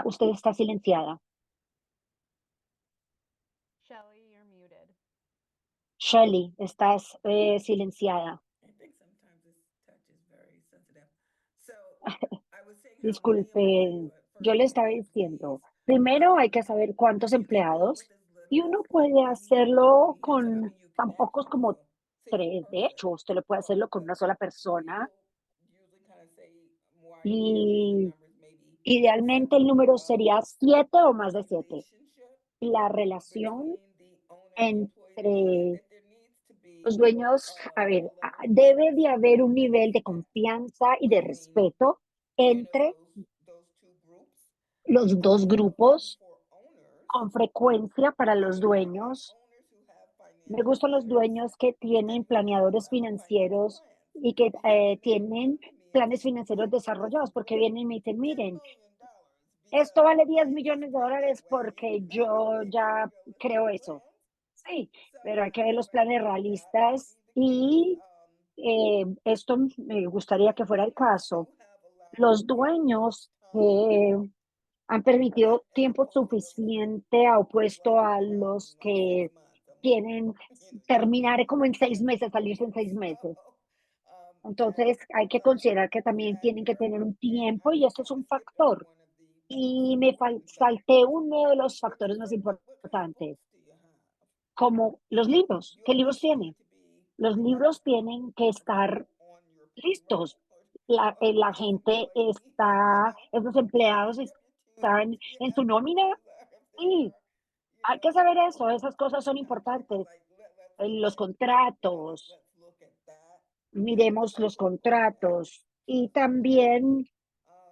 F: Usted está silenciada.
E: Shelly, you're muted.
F: Shelly, estás silenciada.
D: I think sometimes this touch is very sensitive. So I was saying how easy it was for
F: Disculpe,
D: you at
F: yo
D: first
F: le
D: with
F: estaba
D: the
F: diciendo,
D: employees.
F: primero hay que saber cuántos
D: You can go
F: empleados
D: with as
F: y
D: little
F: uno
D: as
F: puede
D: 3
F: hacerlo
D: employees. I
F: con
D: mean, you
F: tan
D: can
F: pocos
D: actually
F: como
D: go single
F: 3. De
D: person.
F: hecho, usted lo puede hacerlo con
D: But
F: una sola persona
D: people usually kind of say more ideally the
F: y
D: numbers maybe
F: idealmente
D: 7
F: el
D: or
F: número
D: 12.
F: sería 7 o
D: But
F: más
D: the
F: de 7.
D: relationship
F: La relación
D: between the owner and the employees means
F: entre
D: that there needs to be
F: los dueños, a
D: a
F: ver,
D: level of
F: debe de
D: trust
F: haber un
D: and
F: nivel de
D: respect
F: confianza y de
D: between
F: respeto entre
D: those two groups.
F: los dos
D: I
F: grupos.
D: for owners,
F: Con frecuencia para los
D: I like
F: dueños.
D: owners who have
F: Me
D: financial
F: gustan los
D: planners
F: dueños que
D: and
F: tienen
D: who
F: planeadores
D: have financial
F: financieros
D: plans
F: y que
D: because then they can
F: tienen
D: come to me and
F: planes
D: say,
F: financieros
D: I need this
F: desarrollados, porque
D: employee
F: vienen y me
D: for
F: dicen,
D: $10
F: miren,
D: million
F: esto
D: because
F: vale 10
D: I just
F: millones de
D: feel that
F: dólares
D: way.
F: porque
D: And I'm
F: yo
D: like,
F: ya
D: realistic
F: creo eso.
D: plans.
F: Sí,
D: So
F: pero hay que ver los
D: but I
F: planes
D: want that to
F: realistas
D: be the case.
F: y esto me gustaría
D: But
F: que fuera
D: we
F: el caso.
D: also have allowed
F: Los
D: enough
F: dueños
D: time
F: han permitido
D: as
F: tiempo
D: opposed to what
F: suficiente opuesto a los
D: like
F: que
D: 6 months. I'm like,
F: quieren
D: no,
F: terminar como en 6
D: that's
F: meses,
D: not
F: salirse en 6
D: so
F: meses.
D: that
F: Entonces, hay que
D: but
F: considerar que también
D: that
F: tienen que tener un
D: and
F: tiempo
D: I
F: y eso es
D: kind
F: un
D: of skipped over
F: factor.
D: one of the
F: Y
D: basic
F: me
D: things like
F: salté uno de los
D: what's
F: factores más
D: what kind of
F: importantes,
D: books do you have?
F: como los libros. ¿Qué
D: Your
F: libros
D: books need
F: tiene?
D: to be
F: Los libros tienen que estar
D: on your payroll
F: listos. La
D: as
F: gente
D: employees.
F: está, esos empleados
D: Your
F: están en su nómina.
D: if they
F: Sí,
D: are,
F: hay que saber eso, esas cosas son importantes.
D: like let's
F: Los contratos,
D: let's look at that and
F: miremos los
D: look at that.
F: contratos y
D: So
F: también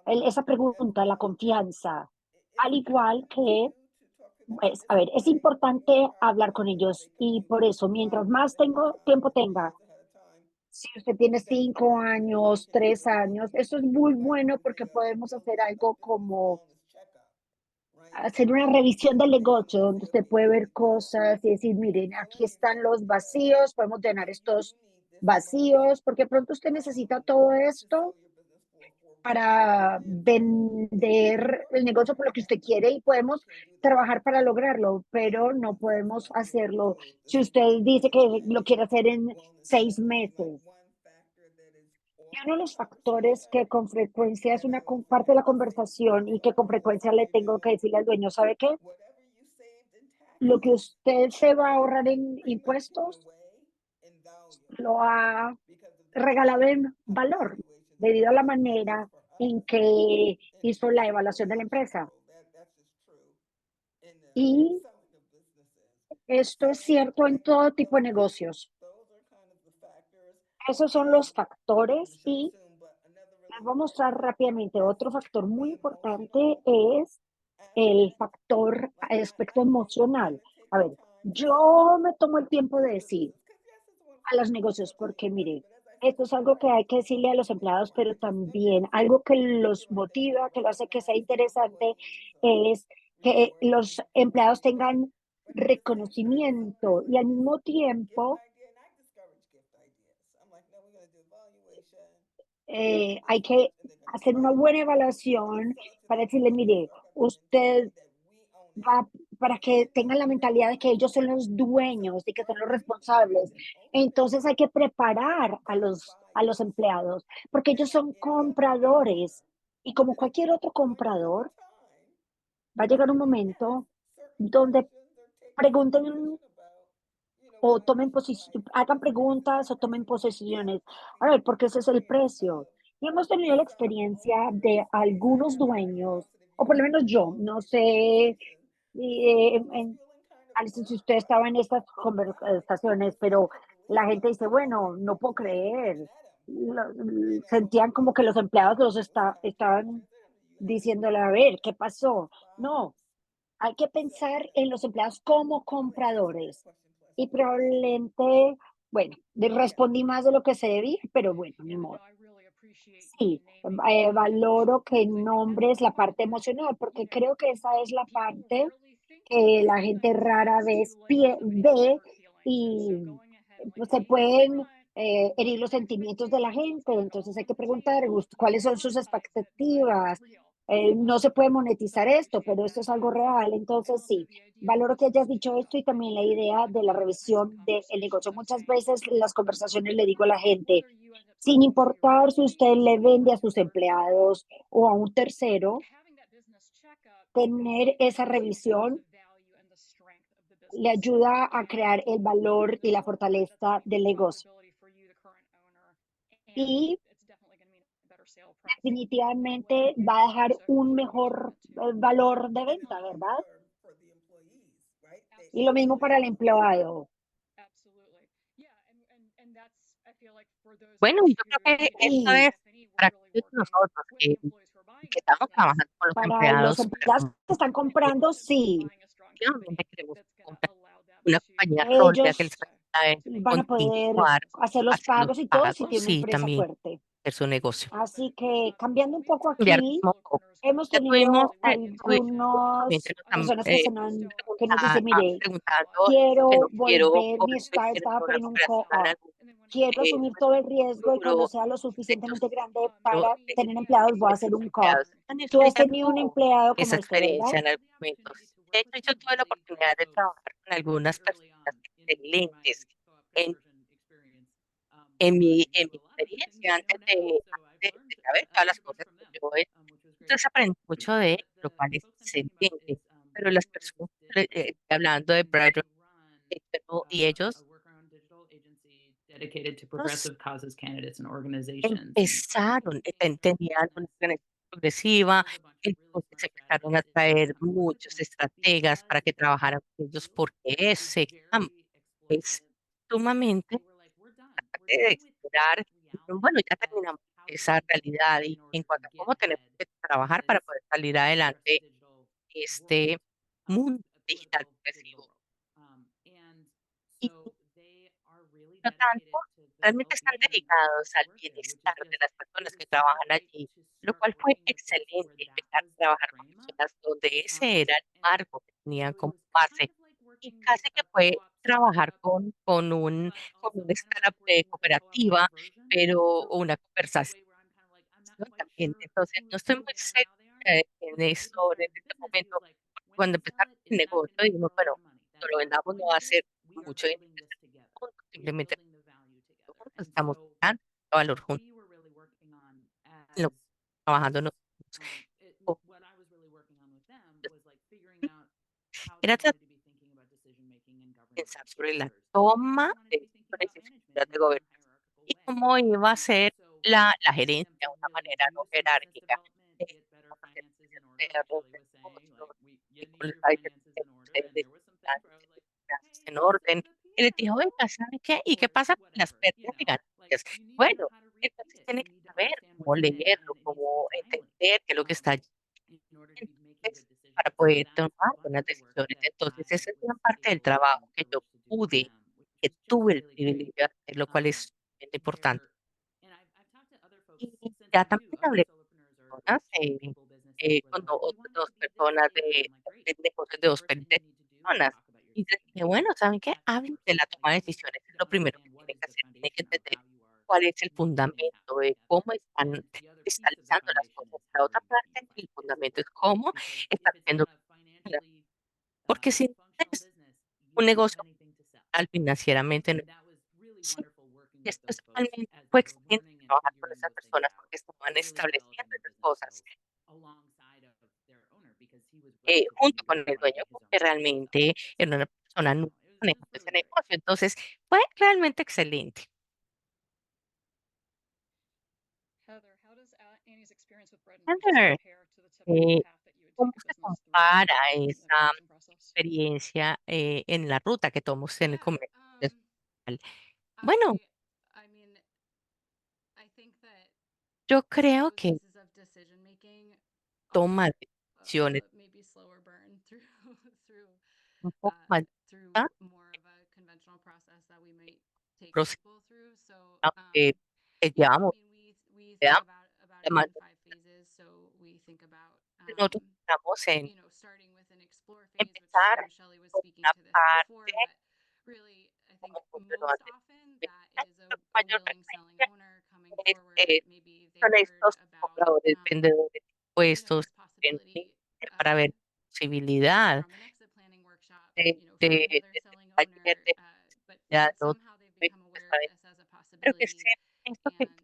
F: esa
D: as
F: pregunta, la
D: well as
F: confianza,
D: is
F: al
D: it
F: igual
D: important to
F: que,
D: you to talk to them?
F: pues,
D: This
F: a
D: is
F: ver, es
D: why we
F: importante
D: try to
F: hablar
D: make
F: con
D: sure that
F: ellos
D: they come
F: y
D: in
F: por eso,
D: 5
F: mientras
D: years
F: más
D: ahead of time
F: tiempo
D: or 10
F: tenga,
D: years ahead of time,
F: si usted tiene
D: that way
F: 5
D: we
F: años,
D: can do
F: 3
D: it like
F: años, eso es muy
D: like
F: bueno
D: when
F: porque
D: we
F: podemos
D: build
F: hacer
D: like
F: algo
D: business
F: como
D: wellness checkup, right?
F: hacer una
D: And
F: revisión del
D: they
F: negocio
D: they
F: donde
D: say,
F: usted
D: okay,
F: puede
D: here's
F: ver
D: the goal.
F: cosas y decir,
D: You're
F: miren, aquí
D: filling
F: están
D: exactly
F: los
D: that.
F: vacíos, podemos llenar
D: So you do
F: estos
D: need this much
F: vacíos, porque pronto usted necesita todo
D: to sell
F: esto
D: your business for
F: para vender el negocio por lo que usted quiere y podemos trabajar para lograrlo, pero no podemos hacerlo si usted dice que lo quiere hacer en 6 meses. Y uno de los factores que con frecuencia es una parte de la conversación y que con frecuencia le tengo que decirle al dueño, ¿sabe qué? Lo que usted se va a ahorrar en impuestos lo ha regalado en valor debido a la manera en que hizo la evaluación de la empresa. Y esto es cierto en todo tipo de negocios. Esos son los factores y les voy a mostrar rápidamente. Otro factor muy importante es el factor aspecto emocional. A ver, yo me tomo el tiempo de decir a los negocios, porque mire, esto es algo que hay que decirle a los empleados, pero también algo que los motiva, que lo hace que sea interesante, es que los empleados tengan reconocimiento y al mismo tiempo hay que hacer una buena evaluación para decirle, mire, usted va para que tengan la mentalidad de que ellos son los dueños y que son los responsables. Entonces hay que preparar a los empleados porque ellos son compradores y como cualquier otro comprador, va a llegar un momento donde pregunten o tomen hagan preguntas o tomen posiciones. A ver, porque ese es el precio. Y hemos tenido la experiencia de algunos dueños, o por lo menos yo, no sé, Alison, si usted estaba en estas conversaciones, pero la gente dice, bueno, no puedo creer. Sentían como que los empleados estaban diciéndole, a ver, ¿qué pasó? No, hay que pensar en los empleados como compradores. Y probablemente, bueno, respondí más de lo que se debía, pero bueno, ni modo. Sí, valoro que nombres la parte emocional, porque creo que esa es la parte que la gente rara vez ve y pues, se pueden herir los sentimientos de la gente. Entonces hay que preguntar cuáles son sus expectativas. No se puede monetizar esto, pero esto es algo real. Entonces sí, valoro que hayas dicho esto y también la idea de la revisión del negocio. Muchas veces en las conversaciones le digo a la gente, sin importar si usted le vende a sus empleados o a un tercero, tener esa revisión le ayuda a crear el valor y la fortaleza del negocio. Y definitivamente va a dejar un mejor valor de venta, ¿verdad? Y lo mismo para el empleado.
A: Bueno, yo creo que esto
F: Y
A: es para aquellos de nosotros que estamos trabajando con los
F: para los
A: empleados,
F: empleados que están comprando, sí,
A: efectivamente queremos comprar una compañía sólida que les
F: ellos
A: permita
F: van a poder
A: continuar
F: hacer los
A: haciendo los
F: pagos y todo si
A: pagos
F: tienen una
A: y
F: empresa
A: también
F: fuerte.
A: hacer su negocio.
F: Así que cambiando un poco
A: Cambiar
F: aquí,
A: como poco.
F: hemos
A: Ya tuvimos,
F: tenido
A: últimamente
F: algunas personas que nos dicen, mire,
A: preguntando que no
F: quiero
A: quiero
F: volver mi
A: volver
F: startup
A: una
F: en un
A: operación
F: co-op. Quiero asumir todo el riesgo y cuando
A: futuro,
F: sea lo
A: ellos
F: suficientemente grande
A: quiero
F: para tener empleados, voy a hacer
A: nuestros
F: un co-op.
A: empleados tengan
F: Tú has
A: experiencia
F: tenido un
A: como
F: empleado como
A: esa
F: este, ¿verdad?
A: experiencia en algún momento. De hecho, yo tuve la oportunidad de trabajar con algunas personas excelentes en, en mi experiencia antes de saber todas las cosas que yo he. Entonces aprendí mucho de él, lo cual es excelente. Pero las personas, hablando de Brian y ellos, nos empezaron, tenían una organización progresiva, entonces empezaron a traer muchos estrategas para que trabajaran con ellos, porque ese campo es sumamente de explorar. Dijeron, bueno, ya terminamos esa realidad y en cuanto a cómo tenemos que trabajar para poder salir adelante este mundo digital progresivo. Y no tanto, realmente están dedicados al bienestar de las personas que trabajan allí, lo cual fue excelente, empezar a trabajar con personas donde ese era el marco que tenían como base. Y casi que fue trabajar con un startup de cooperativa, pero una conversación ¿no? También, entonces, no estoy muy segura en eso en este momento. Cuando empezaron el negocio, dijimos, bueno, cuando lo vendamos no va a ser mucho dinero juntos, simplemente juntos, estamos creando valor juntos, lo- trabajando nosotros. O era tratar de pensar sobre la toma de decisiones y figuras de gobernanza y cómo iba a ser la gerencia de una manera no jerárquica. Cómo hacer de negocios, y cómo les estaba diciendo que ustedes decidan finanzas en orden. Y les dijo, venga, ¿sabe qué? ¿Y qué pasa con las pérdidas y ganancias? Bueno, entonces tiene que saber cómo leerlo, cómo entender qué es lo que está allí. Entonces, para poder tomar buenas decisiones. Entonces, esa es una parte del trabajo que yo pude, que tuve el privilegio de hacer, lo cual es sumamente importante. Y ya también hablé con personas, con otras dos personas de negocios de de personas. Y les dije, bueno, ¿saben qué? Hablen de la toma de decisiones. Es lo primero que tienen que hacer. Tienen que entender cuál es el fundamento de cómo están cristalizando las cosas. La otra parte, el fundamento es cómo están haciendo. Porque si no es un negocio al financieramente, no. Sí, y esto es realmente fue excelente trabajar con esas personas porque estaban estableciendo esas cosas junto con el dueño, porque realmente era una persona nueva manejando ese negocio. Entonces, fue realmente excelente.
B: Heather, how does Annie's experience with bread and cookies
A: Heather,
B: compare to the typical
A: eh,
B: path that you would
A: ¿cómo
B: take a
A: se
B: business through
A: compara
B: the
A: esa
B: acquisition process?
A: experiencia en la ruta que tomamos en el
C: Yeah,
A: comercio? Bueno,
C: I mean, I think that
A: yo creo
C: those
A: que
C: pieces of decision making
A: toma
C: are
A: decisiones
C: maybe slower burn through through
A: un poco más
C: through
A: largas,
C: more of a conventional process that we might take
A: procesos
C: people through. So,
A: que
C: yeah, I
A: llevamos,
C: mean, we think
A: llevamos
C: about
A: la
C: it in
A: mayoría.
C: 5 phases. So we think about,
A: Nosotros estamos en
C: starting with an explore phase, which
A: empezar
C: Shelley was
A: con
C: speaking
A: una
C: to this before,
A: parte
C: but really, I think
A: como funcionó
C: most
A: antes.
C: often that
A: La
C: is a
A: mayor
C: willing selling
A: frecuencia
C: owner coming
A: es,
C: forward. Maybe they
A: son
C: heard
A: estos
C: about,
A: compradores, vendedores, puestos
C: this
A: en
C: possibility
A: LinkedIn para ver posibilidad
C: from an exit planning workshop,
A: de,
C: from
A: de,
C: another
A: de
C: selling
A: taller,
C: owner,
A: de
C: but
A: posibilidad, de otro
C: somehow they've become
A: proyecto que
C: aware
A: está
C: of
A: bien.
C: this as a
A: Pero que
C: possibility,
A: sean estos que
C: and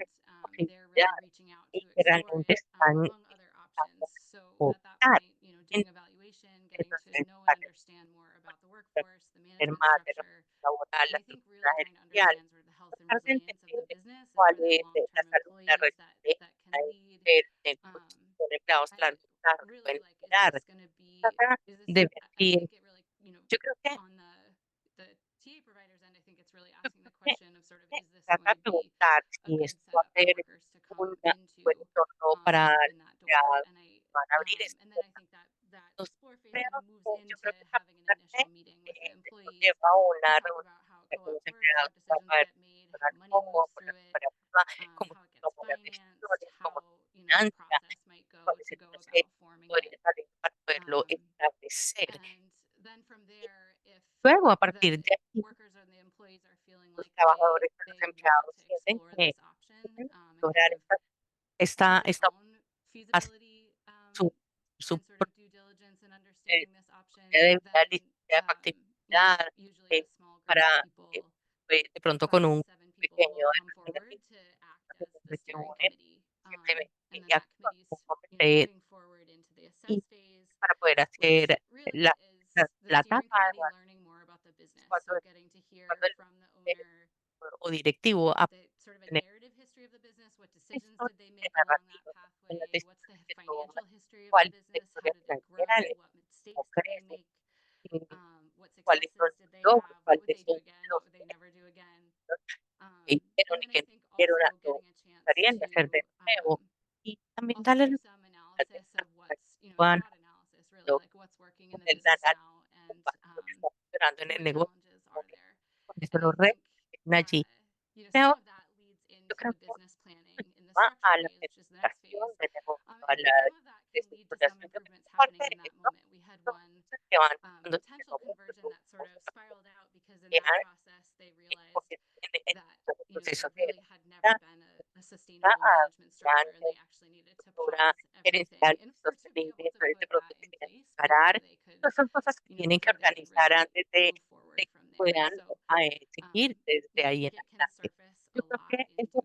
A: tienen
C: they're really
A: posibilidad
C: reaching out
A: y
C: to
A: que
C: explore
A: realmente
C: it
A: están
C: among other
A: empezando
C: options. So
A: a
C: at that
A: optar.
C: point, doing evaluation, getting to
A: Entonces,
C: know and
A: para
C: understand more about the workforce, the
A: conocer
C: management
A: más de la
C: structure,
A: laboral,
C: and
A: la
C: I think
A: estructura
C: really trying to
A: gerencial,
C: understand sort of the health and
A: tratar de
C: resilience of the
A: entender
C: business and
A: cuál
C: are there
A: es la
C: long-term
A: salud, la
C: employees
A: resistencia,
C: that can lead.
A: el negocio,
C: Um,
A: son empleados,
C: and
A: claro, claro, que
C: really,
A: pueden
C: like, is
A: liderar.
C: this going to be,
A: Trata
C: is this,
A: de ver
C: I
A: si,
C: think it really,
A: yo creo que,
C: on the TA provider's end, I think it's really asking the
A: que-
C: question of sort of, is this
A: trata
C: going
A: de
C: to be
A: preguntar
C: a
A: si
C: good
A: esto va a
C: setup for
A: ser
C: workers to come
A: un
C: into,
A: buen entorno para
C: open that door?
A: empleados
C: And
A: que van a abrir este
C: then I
A: tema.
C: think that
A: Entonces,
C: explore phase
A: creo
C: kind of moves
A: yo
C: into
A: creo que
C: having an initial
A: particularmente
C: meeting with the
A: nos
C: employees
A: lleva a
C: to
A: una
C: talk
A: reunión
C: about how
A: con los
C: co-ops works, how
A: empleados para
C: decisions
A: poder
C: get made, how
A: hablar
C: money
A: cómo
C: moves
A: con la
C: through it,
A: cooperativa, cómo
C: how it
A: se
C: gets
A: toman las
C: financed,
A: decisiones, cómo
C: how,
A: se
C: the
A: financia,
C: process might go
A: cuál es
C: to
A: el
C: go about
A: proceso,
C: forming
A: todo
C: it.
A: el talento para poderlo
C: Um,
A: establecer.
C: and then from there, if
A: Luego, a
C: the
A: partir de aquí,
C: workers and the employees are feeling
A: los
C: like
A: trabajadores y los
C: they want
A: empleados
C: to
A: sienten
C: explore
A: que
C: this option,
A: pueden
C: and kind
A: explorar
C: of do their
A: esta
C: own
A: hacer
C: feasibility,
A: su, su
C: and sort of due diligence in
A: eh,
C: understanding this option,
A: de
C: then
A: lista de factibilidad
C: usually a
A: eh,
C: small group
A: para
C: of
A: eh,
C: people,
A: de pronto con
C: 5 to
A: un
C: 7 people,
A: pequeño
C: will come
A: de
C: forward to act as the
A: se
C: steering
A: reúnen
C: committee,
A: simplemente
C: and then
A: y
C: that
A: actúan
C: committee's
A: como
C: moving forward into the assess
A: y
C: phase,
A: para poder
C: which
A: hacer
C: really
A: la,
C: is the
A: la
C: steering
A: etapa
C: committee learning more about the business.
A: cuando
C: So getting to hear
A: cuando el
C: from the
A: eh,
C: owner
A: o directivo
C: the sort of a
A: tener
C: narrative history of the business. What decisions
A: historia
C: did they
A: de
C: make along that
A: narrativa en las
C: pathway? What's the
A: decisiones que toman,
C: financial history of the
A: cuál es la
C: business? How
A: historia
C: did it
A: financiera,
C: grow? What
A: cómo
C: mistakes did they
A: crece,
C: make? What
A: cuáles son
C: successes did
A: los
C: they
A: logros,
C: have? What would
A: cuáles
C: they do
A: son
C: again? What
A: los
C: would they never do again?
A: que
C: And
A: hicieron y
C: then I
A: que no
C: think
A: hicieron,
C: also
A: lo
C: getting a chance
A: gustaría
C: to
A: hacer de nuevo y también
C: also
A: darle
C: do
A: la
C: some
A: oportunidad de
C: analysis of what's,
A: van
C: SWOT analysis, really,
A: lo
C: like what's working in the
A: el
C: business
A: análisis
C: now and
A: lo que está funcionando en el
C: what
A: negocio,
C: challenges are there.
A: cuáles son
C: And I
A: los
C: think,
A: retos que tienen allí.
C: some
A: Creo,
C: of that leads
A: yo
C: into
A: creo
C: the
A: que
C: business planning in the
A: va
C: structure
A: a la
C: phase, which is the next
A: administración
C: phase.
A: del negocio, a
C: And
A: la
C: some of that can lead to some
A: estructuración de
C: improvements
A: parte
C: happening
A: de
C: in that
A: eso,
C: moment. We had
A: son
C: one
A: cosas que van cuando se
C: potential
A: momento,
C: conversion that sort of spiraled out because in
A: que
C: that
A: hay
C: process they realized
A: porque en
C: that
A: el
C: there
A: proceso de
C: really had never
A: está
C: been a sustainable
A: a
C: management structure, and
A: grandes
C: they actually
A: estructura gerencial sostenible de protección parar. Estas son cosas que tienen que organizar antes de que puedan seguir desde ahí en adelante. Yo creo que eso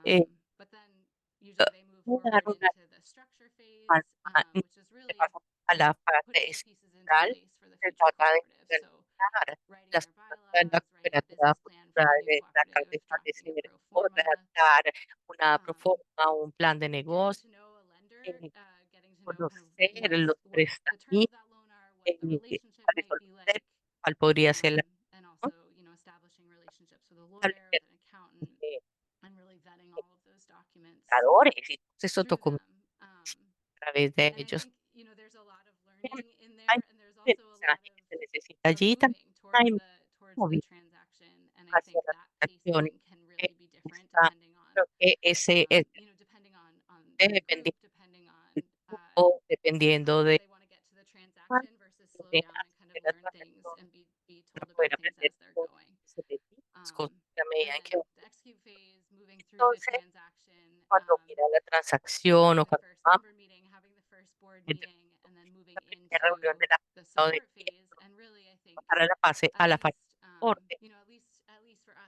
A: eh, dar una se pasa a la fase estructural, se trata de organizar las cosas de la cooperativa futura, de tratar de establecer o redactar una proforma, un plan de negocio, eh, conocer los prestamistas, cuáles son los derechos, cuál podría ser la ¿no? Establecer eh, indicadores y todos esos documentos a través de ellos. Bien, hay aprendizaje que se necesita allí, también hay movilidad hacia las acciones. Está, creo que ese es dependiendo del grupo, dependiendo de cuánto tiene hacer la transacción para poder aprender cosas específicas a medida en que va. Entonces, cuando mira la transacción o cuando vamos en la primera reunión de la junta o de para a la fase de soporte.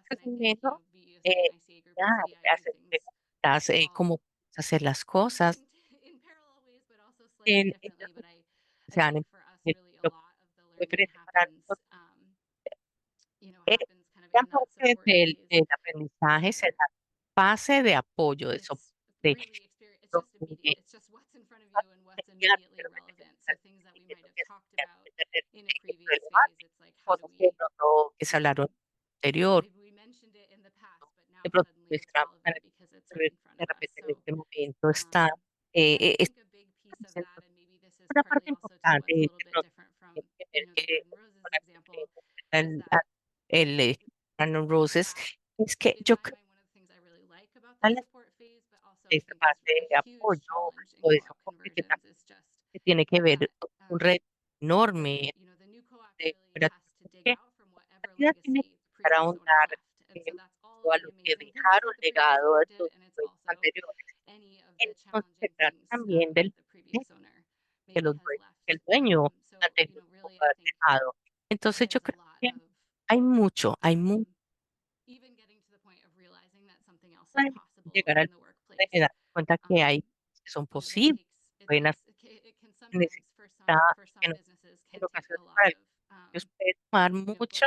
A: Ese momento, eh, hacer preguntas, cómo puedes hacer las cosas. Ellos se van a lo que ofrece para nosotros. Eh, Gran parte del aprendizaje se da fase de apoyo, de soporte, donde enseñar realmente que estás aprendiendo, que es aprender relevante, cosas que de pronto que se hablaron anterior, de pronto mencionamos de repente en este momento está es una parte importante de pronto tiene que ver que con la que el Brandon Roses, es que yo creo que la esta parte de apoyo o de soporte que también que tiene que ver con un reto enorme de que la realidad tiene que empezar a ahondar a lo que dejaron legado a estos dueños anteriores. Entonces se trata también del que los que el dueño anterior pudo haber dejado. Entonces yo creo que hay mucho llegar al punto de dar cuenta que hay cosas que son posibles, pueden hacer necesidad, que no, en ocasiones para ellos puede tomar mucho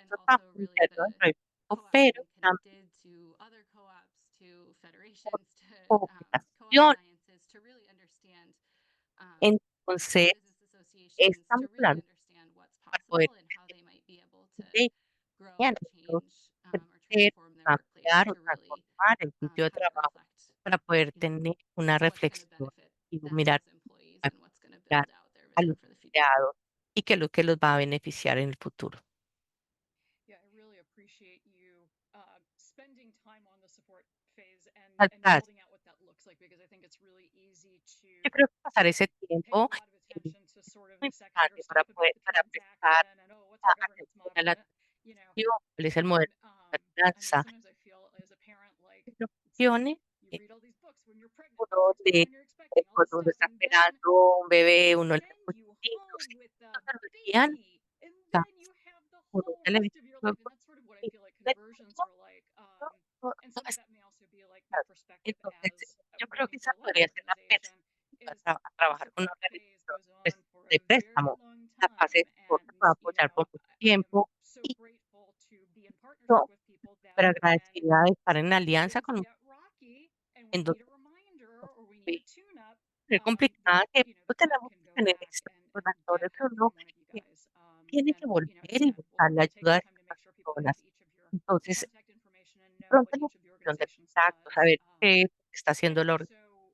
A: trabajo interno dentro del grupo, pero también por cooperación. Entonces, estamos hablando para poder de mañana, nosotros crecer, ampliar o transformar el sitio de trabajo para poder tener una reflexión y mirar mirar a los empleados y que lo que los va a beneficiar en el futuro.
B: Yeah, I really appreciate you spending time on the support phase and
A: Fantástico.
B: building out what that looks like because I think it's really easy
A: Yo
B: to
A: creo que pasar ese
B: pay a
A: tiempo
B: lot of
A: es
B: attention to sort of
A: muy
B: the executive
A: importante para
B: stuff about
A: poder
B: the
A: para prestar
B: transaction and oh, what's our governance
A: atención a
B: model
A: la
B: and you know,
A: acción, cuál es el
B: and
A: modelo de
B: I mean
A: finanza.
B: sometimes I feel as a parent like it's like
A: Preocupaciones,
B: you
A: eh,
B: read all these books when you're pregnant, you
A: uno
B: read these books
A: lee
B: when you're expecting all this
A: cuando uno
B: stuff
A: está
B: and then
A: esperando un
B: they
A: bebé, uno lee
B: send
A: muchos
B: you
A: libros,
B: home with the
A: entonces los días
B: baby and then you have the
A: con un
B: whole rest of your
A: televisor
B: life and that's sort of what I
A: y
B: feel like
A: de
B: conversions
A: todo,
B: are like and some of
A: todo
B: that may also be like my perspective
A: entonces,
B: as
A: yo creo que
B: working for
A: esa
B: a large
A: podría ser la
B: organization
A: perspectiva,
B: is the
A: trabajar con una
B: support phase
A: organización
B: goes
A: pues,
B: on for
A: de
B: a very
A: préstamo.
B: long
A: La fase de
B: time
A: soporte va a
B: and
A: apoyar por mucho
B: I am
A: tiempo
B: so
A: y
B: grateful to be in partnership
A: yo
B: with people
A: súper
B: that when
A: agradecida de estar en alianza
B: things
A: con
B: get rocky and we
A: en
B: need
A: donde
B: a reminder or we need a tune up
A: es complicada,
B: that
A: que
B: the
A: pues,
B: club
A: tenemos
B: can
A: que
B: go
A: tener
B: back
A: estos
B: and
A: recordatorios
B: get
A: que
B: help
A: uno
B: from one of you guys
A: tiene
B: and
A: que volver y
B: again
A: buscar la
B: we'll take
A: ayuda
B: the
A: de
B: time to
A: estas
B: make sure people have
A: personas.
B: each of your
A: Entonces,
B: contact information and know
A: pronto
B: what
A: la
B: each of your
A: cuestión de
B: organizations
A: contacto,
B: does
A: saber qué está haciendo
B: and
A: la
B: so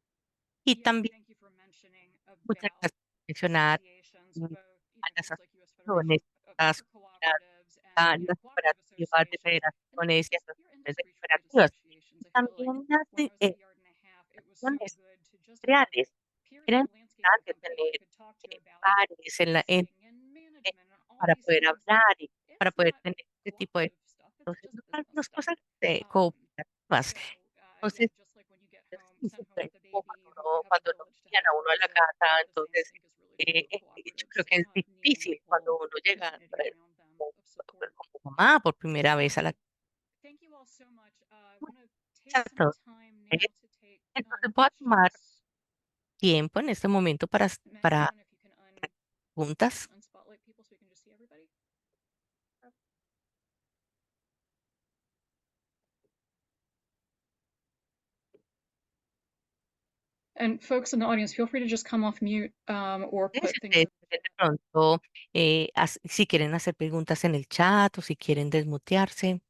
A: y
B: yeah,
A: también
B: thank you for mentioning
A: muchas
B: about
A: gracias por mencionar
B: associations,
A: mm,
B: both,
A: a las
B: groups like US
A: asociaciones,
B: Federation
A: las
B: of
A: comunidades,
B: Cooperatives and,
A: las
B: cooperative
A: cooperativas de
B: associations and even
A: federaciones y
B: just your
A: asociaciones de
B: industry trade
A: cooperativas.
B: associations.
A: Y
B: I feel like
A: también las
B: when I was at Yard and a Half, it was so
A: asociaciones
B: good to just have
A: industriales.
B: peers
A: Era
B: in the landscaping
A: importante
B: company that
A: tener
B: could talk to you about
A: pares
B: pricing and
A: eh,
B: management and all
A: para
B: these
A: poder
B: things that
A: hablar y para
B: it's
A: poder
B: not
A: tener este tipo de
B: cooperative stuff, it's
A: entonces,
B: just
A: no
B: business
A: las
B: stuff.
A: cosas de
B: Um,
A: alternativas. Entonces,
B: just like when you get
A: es
B: home, sent
A: difícil,
B: home with the
A: como
B: baby, you have
A: cuando
B: the
A: lo
B: village to
A: envían a
B: help
A: uno a la
B: raise it.
A: casa,
B: The same
A: entonces,
B: I think is really true of
A: yo creo
B: cooperatives,
A: que es
B: needing
A: difícil cuando
B: local
A: uno llega,
B: community around them of support.
A: como mamá por primera vez a la
B: Thank you all so much. I want to take some
A: exacto.
B: time
A: Eh,
B: now to take
A: Entonces, voy a tomar
B: questions.
A: tiempo en este momento para
B: Magdalene, if you can
A: preguntas.
B: unspotlight people so we can just see everybody. And folks in the audience, feel free to just come off mute or
A: Si
B: put things
A: ustedes
B: in the
A: quieren de
B: chat.
A: pronto, si quieren hacer preguntas en el chat o si quieren desmutearse.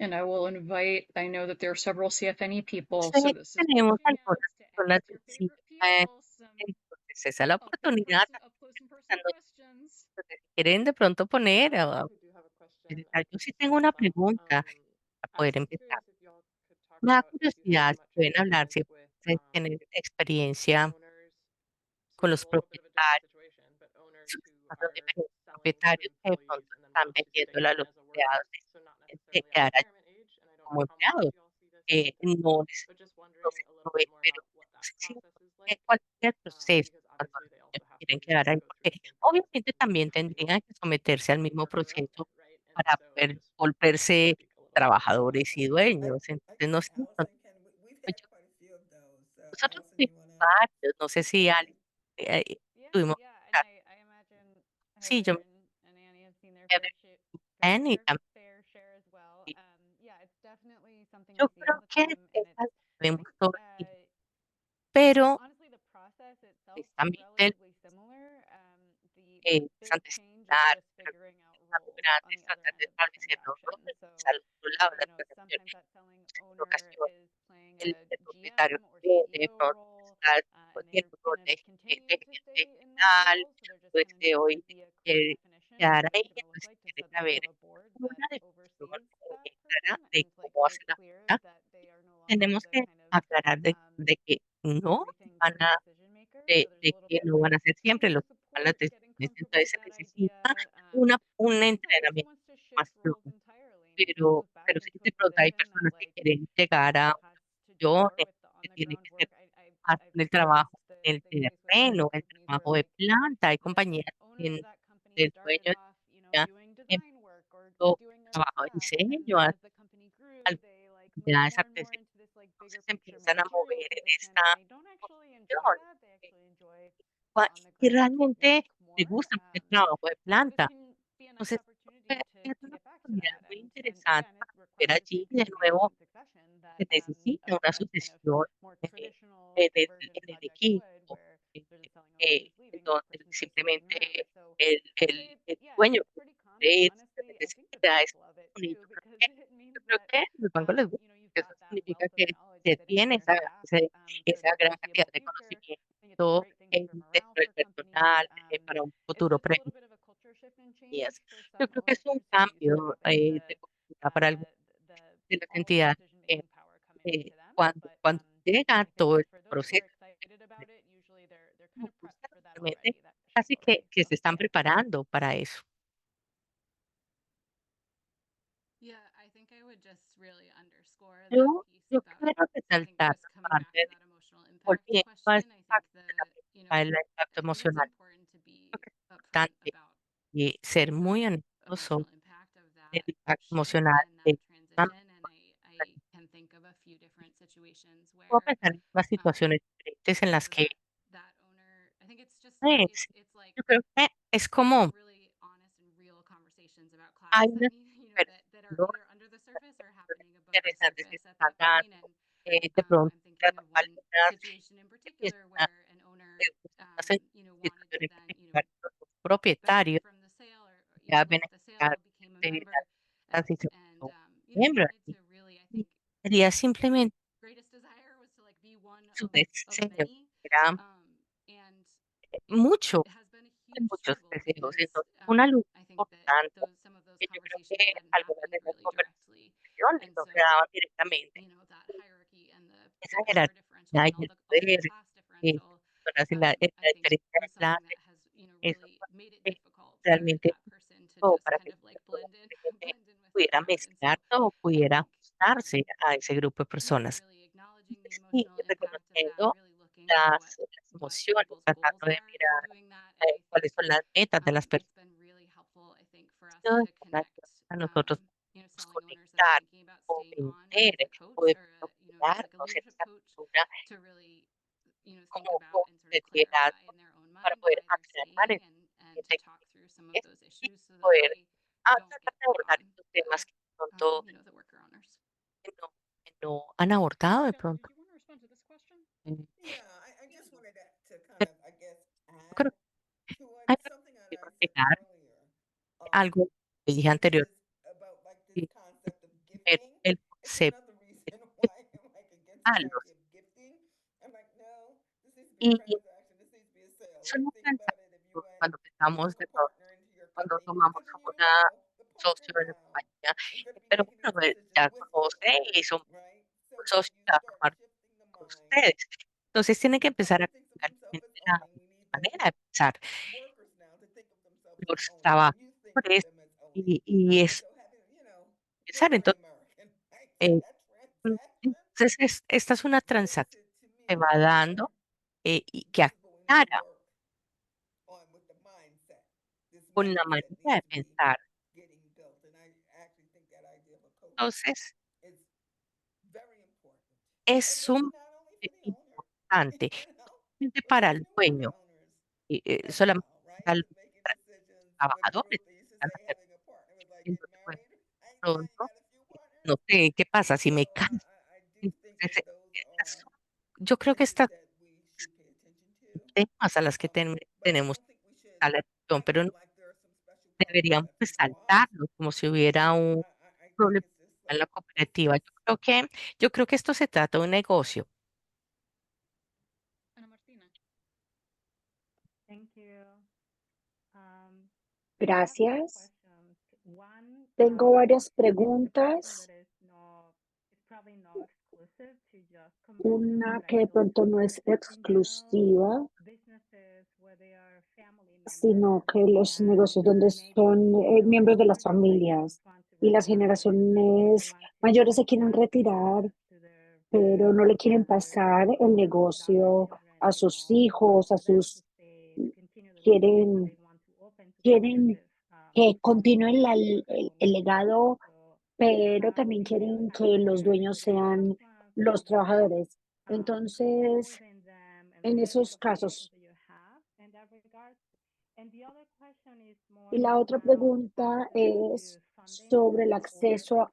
B: And I will invite, I know that there are several CFNE people,
A: Sí,
B: so this is
A: tenemos
B: your
A: algunas
B: chance to
A: personas
B: ask
A: del
B: your favorite
A: CIE,
B: people some
A: entonces esa es la oportunidad.
B: up close and personal
A: Cuando
B: questions.
A: quieren de pronto poner,
G: I actually do have a question.
A: yo sí tengo una
G: Left.
A: pregunta para
G: I was
A: poder
G: just
A: empezar.
G: curious if y'all could talk
A: Me da
G: about if you had
A: curiosidad si
G: much
A: pueden hablar,
G: experience
A: si
G: with
A: pueden tener experiencia
G: owners.
A: con
G: So
A: los
G: it's a little bit of a different
A: propietarios,
G: situation, but owners
A: esos
G: who
A: casos
G: are
A: diferentes,
G: selling to
A: propietarios que de
G: employees
A: pronto
G: and then
A: están
G: want to
A: vendiéndole a
G: stay
A: los
G: as a
A: empleados
G: worker, so not
A: de
G: necessarily at
A: quedar allí
G: retirement age. And I don't
A: como
G: know how much of
A: empleados.
G: y'all see this happen,
A: No les,
G: but just
A: no
G: wondering
A: se
G: a little bit
A: provee,
G: more
A: pero
G: about what
A: no
G: that
A: sé si
G: process is like,
A: cuál es el proceso
G: because
A: cuando
G: obviously they
A: los
G: also
A: niños
G: have
A: quieren
G: to
A: quedar ahí,
G: go through
A: porque
G: the same process
A: obviamente
G: and
A: también
G: have to
A: tendrían que someterse al mismo
G: work their own
A: proceso
G: kid, right? And
A: para
G: so
A: poder
G: just wanted to
A: volverse
G: speak a little bit more to that.
A: trabajadores y dueños.
D: I
A: Entonces,
D: guess
A: no sé, de
D: Allison
A: pronto,
D: can, we've
A: pues,
D: had quite a few of those.
A: nosotros
D: Allison, you
A: tuvimos
D: want to
A: varios, no sé si
D: comment?
A: Ali, eh,
E: Yeah,
A: tuvimos,
E: yeah, and I imagine
A: sí, yo
E: Heather and Annie have seen their
A: y también,
E: fair share as well. Yeah, it's definitely something
A: yo
E: we see all
A: creo
E: the
A: que
E: time, and
A: esas
E: it's
A: vemos todo el tiempo,
E: uh,
A: pero
E: honestly the process itself
A: pues,
E: is
A: también
E: relatively similar. The big
A: antes de
E: change is
A: estar,
E: just
A: pero
E: figuring out
A: más
E: roles on
A: grandes,
E: the other
A: tratar de
E: end of the
A: establecer los
E: transaction.
A: roles,
E: So,
A: pues, al otro lado de
E: you
A: las
E: know, sometimes
A: transacciones,
E: that selling
A: en
E: owner
A: ocasiones,
E: is playing
A: el
E: a
A: propietario
E: GM or
A: de
E: CEO
A: pronto
E: role,
A: está
E: and
A: tiene
E: they're
A: un rol
E: going to continue
A: de
E: to
A: gerente
E: stay in those
A: general,
E: roles. So there just
A: pues
E: kind of
A: de
E: needs to
A: hoy
E: be a clear
A: quiere
E: definition of
A: quedar
E: what
A: ahí,
E: it's going to look
A: entonces
E: like to
A: tiene que
E: suddenly
A: haber
E: have a board that
A: una definición
E: oversees that
A: clara
E: person,
A: de
E: and it's like
A: cómo
E: very
A: hace la
E: clear
A: cosa.
E: that they are no longer
A: Tenemos
E: the
A: que
E: kind of
A: aclarar de que no
E: everything
A: van
E: kind of
A: a
E: decision maker. So there's a
A: de
E: little
A: que
E: bit of
A: no
E: like
A: van a ser siempre
E: training
A: los que toman las
E: support, getting
A: decisiones,
E: comfortable
A: entonces
E: with
A: se
E: that
A: necesita
E: idea.
A: un
E: And sometimes the person
A: entrenamiento
E: wants to shift
A: más
E: roles
A: profundo,
E: entirely and just move back
A: pero sí
E: into
A: de
E: a
A: pronto hay
E: position that
A: personas que
E: like
A: quieren llegar a
E: has to do
A: yo,
E: more with the on
A: que
E: the
A: tiene
E: ground
A: que ser
E: work.
A: más
E: I've
A: con el
E: experienced
A: trabajo en el
E: the case with
A: terreno, el
E: companies where
A: trabajo de
E: like
A: planta, hay
E: the
A: compañías
E: owner of
A: en
E: that company
A: el
E: started
A: dueño
E: off, you know,
A: ya
E: doing design work or
A: empezó
E: doing their
A: trabajo de
E: craft, and
A: diseño,
E: then as the company grew, they like moved
A: ya esa
E: more and more
A: presión,
E: into this like bigger
A: entonces se
E: picture
A: empiezan a
E: managerial
A: mover en
E: position,
A: esta
E: and they don't actually enjoy
A: posición.
E: that. They actually enjoy the
A: Cua
E: on the
A: y
E: ground
A: realmente
E: work
A: le
E: more.
A: gusta el trabajo de
E: So this
A: planta.
E: can be a nice
A: Entonces, fue
E: opportunity to
A: una
E: get back to
A: oportunidad
E: that,
A: muy
E: and
A: interesante
E: again, it
A: para ver
E: requires
A: allí de
E: good
A: nuevo
E: management succession that
A: se necesita una
E: a kind of
A: sucesión
E: more
A: eh,
E: traditional diversion
A: en el
E: project would,
A: equipo,
E: where
A: eh,
E: there's a selling owner who's
A: en
E: leaving and that
A: donde
E: person's just sticking around.
A: simplemente
E: So I would say
A: el
E: yeah,
A: dueño
E: it's pretty common,
A: puede
E: and
A: ir,
E: honestly, I
A: simplemente se
E: think the
A: queda. Es
E: banks love it
A: bonito.
E: too because it means
A: Yo creo
E: that
A: que los bancos les gusta,
E: you know, you've
A: porque eso
E: got that
A: significa
E: wealth of
A: que
E: knowledge
A: se
E: sitting in
A: tiene
E: their staff for
A: esa
E: the
A: gran cantidad
E: foreseeable
A: de
E: future. I think it's a
A: conocimiento
E: great thing for morale
A: dentro del
E: for companies.
A: personal para un
E: It's
A: futuro
E: just a
A: premio.
E: little bit of a culture shift and change for
A: Yo
E: some
A: creo que es un
E: ownership who are used to
A: cambio
E: having
A: de cultura para algunas
E: the
A: de las
E: all of the
A: entidades
E: decision
A: que
E: making power coming into them. But
A: cuando llega
E: I think
A: todo el
E: for those who are
A: proceso,
E: excited about it, usually they're kind
A: me
E: of prepped
A: gusta
E: for that
A: realmente,
E: already, that shift
A: casi
E: already.
A: que
E: So
A: se están preparando para eso.
C: Yeah, I think I would just really underscore that
A: Yo,
C: piece
A: yo
C: about,
A: quiero
C: I think
A: resaltar
C: just
A: la
C: coming back
A: parte
C: to
A: de
C: that emotional impact
A: volviendo a
C: question.
A: esta
C: I think
A: parte de la
C: you know,
A: el impacto
C: I think it's
A: emocional.
C: important to be
A: Creo que es
C: upfront
A: importante
C: about
A: ser
C: the
A: muy honesto
C: emotional
A: sobre
C: impact of
A: el
C: that
A: impacto
C: shift
A: emocional
C: and that
A: de una
C: transition. And I can think of a few different situations
A: puedo
C: where
A: pensar en las situaciones diferentes en
C: you
A: las
C: know
A: que
C: that owner, I think it's just
A: pues,
C: it's like
A: yo creo que es
C: having
A: como
C: really honest and real conversations about class
A: hay
C: that
A: unas
C: need, you know, that are
A: personas
C: either under the surface or happening above the
A: interesantes que
C: surface
A: se
C: at
A: están
C: that point.
A: dando,
C: And
A: de pronto
C: I'm thinking of
A: tratando
C: one
A: algunas
C: situation in
A: que
C: particular
A: empiezan a
C: where an owner
A: hacen
C: you know wanted to
A: situaciones
C: then, you know,
A: particulares los
C: benefit
A: propietarios
C: from the sale, or you
A: ya
C: know, with the
A: beneficiar
C: sale became a
A: de la
C: member,
A: transición
C: and
A: como
C: you know,
A: miembro
C: wanted
A: aquí.
C: to really, I
A: Y
C: think
A: quería
C: his
A: simplemente
C: greatest desire was to like be one
A: su
C: of
A: deseo,
C: many,
A: era
C: and
A: mucho
C: it has been a
A: de
C: huge
A: muchos
C: struggle
A: deseos.
C: because
A: Entonces, una lucha
C: I think that
A: importante
C: some of those
A: que yo creo que
C: conversations hadn't
A: algunas de
C: happened
A: esas
C: really directly.
A: conversaciones
C: And
A: no se
C: so,
A: daban directamente.
C: that hierarchy and
A: Esa
C: the power differential
A: jerarquía
C: and
A: y el
C: all the
A: poder,
C: class
A: eh,
C: differential,
A: personas en la
C: I think
A: diferencia de
C: was something
A: clase,
C: that has,
A: eso
C: really
A: fue
C: made it
A: que
C: difficult for
A: realmente
C: that person to
A: todo
C: just
A: para
C: kind
A: que
C: of like
A: toda
C: blend in,
A: esa gente
C: blend in with the
A: pudiera
C: crowd. And
A: mezclar
C: so
A: todo,
C: I
A: pudiera
C: think,
A: ajustarse a ese grupo de
C: yeah,
A: personas.
C: really acknowledging the
A: Entonces, sí,
C: emotional
A: y
C: impact of that,
A: reconociendo
C: really looking at
A: las
C: what
A: emociones,
C: people's goals
A: tratando de
C: are in
A: mirar
C: doing that. And I think
A: cuáles son las metas de las
C: it's
A: personas.
C: been really helpful, I think, for us
A: Esto
C: to
A: es una
C: connect,
A: ayuda a nosotros
C: selling owners that are
A: conectar
C: thinking about
A: o
C: staying on
A: vender
C: as a
A: o
C: coach
A: de
C: or
A: pronto
C: as like a
A: quedarnos en
C: leadership
A: esa
C: coach
A: cultura
C: to really, think
A: como
C: about and sort
A: coach
C: of
A: de
C: clarify
A: liderazgo
C: in their own
A: para
C: mind
A: poder
C: why they're
A: aclarar
C: staying
A: el
C: and to
A: cliente
C: talk through some of
A: es
C: those
A: y
C: issues so that
A: poder
C: they don't
A: tratar
C: get
A: de
C: put
A: abordar
C: on
A: estos temas que de pronto
C: the worker owners.
A: que no han abordado de
B: Heather, did
A: pronto.
B: you want to respond to this question?
A: Mm,
D: Yeah, I just wanted to kind
A: pero
D: of, I guess,
A: yo
D: add
A: creo
D: to it
A: que hay algo
D: something that
A: que
D: I
A: quiero
D: said
A: agregar,
D: earlier,
A: algo que dije
D: which
A: anterior,
D: is about like this
A: y
D: concept of
A: ver
D: gifting.
A: el
D: It's
A: concepto
D: another reason
A: de
D: why I'm like against this
A: regalos.
D: idea of gifting. I'm like, no, this needs to be a
A: Y
D: transaction. This needs to be a sale.
A: eso
D: Like,
A: no
D: think
A: es
D: about it if you went
A: cuando
D: and you
A: pensamos
D: took a
A: de todo,
D: partner into your
A: cuando
D: company,
A: tomamos
D: because then
A: a
D: you
A: una
D: know the partner
A: socio de la
D: now
A: compañía,
D: is going to be
A: pero
D: making
A: bueno,
D: these decisions
A: ya
D: with you,
A: conoce y son
D: right? So
A: un
D: then
A: socio
D: you
A: que va a
D: start
A: tomar
D: shifting the
A: con
D: mind.
A: ustedes. Entonces tienen que
D: The
A: empezar
D: person
A: a
D: thinks of
A: cambiar
D: themselves as
A: la
D: owning. We need the
A: manera de pensar
D: workers now to think of themselves as
A: los
D: owning, and you think of
A: trabajadores
D: them as owning.
A: y
D: And
A: es
D: so having, this
A: pensar
D: is very
A: entonces,
D: American, right?
A: eh,
D: That transaction
A: entonces esta es una
D: makes
A: transacción
D: it to
A: que
D: me
A: va
D: clear.
A: dando y que
D: This is what we need to
A: aclara
D: work on with the mindset. This
A: con la
D: mindset
A: manera
D: needs
A: de
D: to be
A: pensar.
D: getting built. And I actually think that idea of a coach
A: Entonces
D: is very important.
A: es
D: And maybe
A: sumamente
D: not only for the owner,
A: importante
D: but
A: para
D: for
A: el
D: the new worker
A: dueño,
D: owners as
A: solamente
D: well, right?
A: para los
D: Making decisions with
A: trabajadores.
D: Ruth. They used to say having a partner was like getting
A: Entonces, bueno,
D: married, right? Now you
A: pronto,
D: got a few partners.
A: no sé qué pasa si
D: So
A: me caso.
D: I do think
A: Entonces,
D: that those
A: estas
D: are
A: yo creo que
D: issues
A: estas
D: that we should pay attention to.
A: temas a las que
D: But I
A: tenemos
D: don't think we should
A: a la atención, pero
D: act
A: no
D: like there are some special partners
A: deberíamos
D: that can go off.
A: resaltarlo como si hubiera un
D: I think
A: problema
D: it's just
A: en
D: like
A: la cooperativa. Yo creo que esto se trata de un negocio.
B: Ana Martina.
E: Thank you. I have two
F: Gracias.
E: questions. One,
F: Tengo varias
E: it's a question
F: preguntas.
E: that it's probably not exclusive to just convention,
F: Una
E: but I
F: que de
E: feel like
F: pronto no es
E: in general,
F: exclusiva,
E: businesses where they are family
F: sino
E: members
F: que los
E: and
F: negocios donde
E: maybe,
F: son miembros de las
E: older generations
F: familias
E: want to
F: y las
E: retire and they
F: generaciones
E: want
F: mayores se
E: to
F: quieren
E: pass the
F: retirar,
E: business to their
F: pero no le quieren
E: younger
F: pasar el
E: younger
F: negocio
E: children,
F: a sus hijos, a
E: for them to
F: sus,
E: stay to continue the legacy, so
F: quieren,
E: they want to open to
F: quieren
E: cooperative
F: que
E: models
F: continúen
E: of worker
F: el
E: ownership.
F: legado,
E: So
F: pero también
E: maybe you
F: quieren
E: have
F: que los
E: your
F: dueños
E: your
F: sean
E: first ones and
F: los
E: then you have
F: trabajadores.
E: more
F: Entonces,
E: than them and
F: en
E: the level
F: esos
E: of relations
F: casos.
E: that you have in that regard. And the other question is
F: Y
E: more
F: la otra
E: around
F: pregunta
E: access
F: es
E: to funding
F: sobre el
E: for
F: acceso
E: conversion.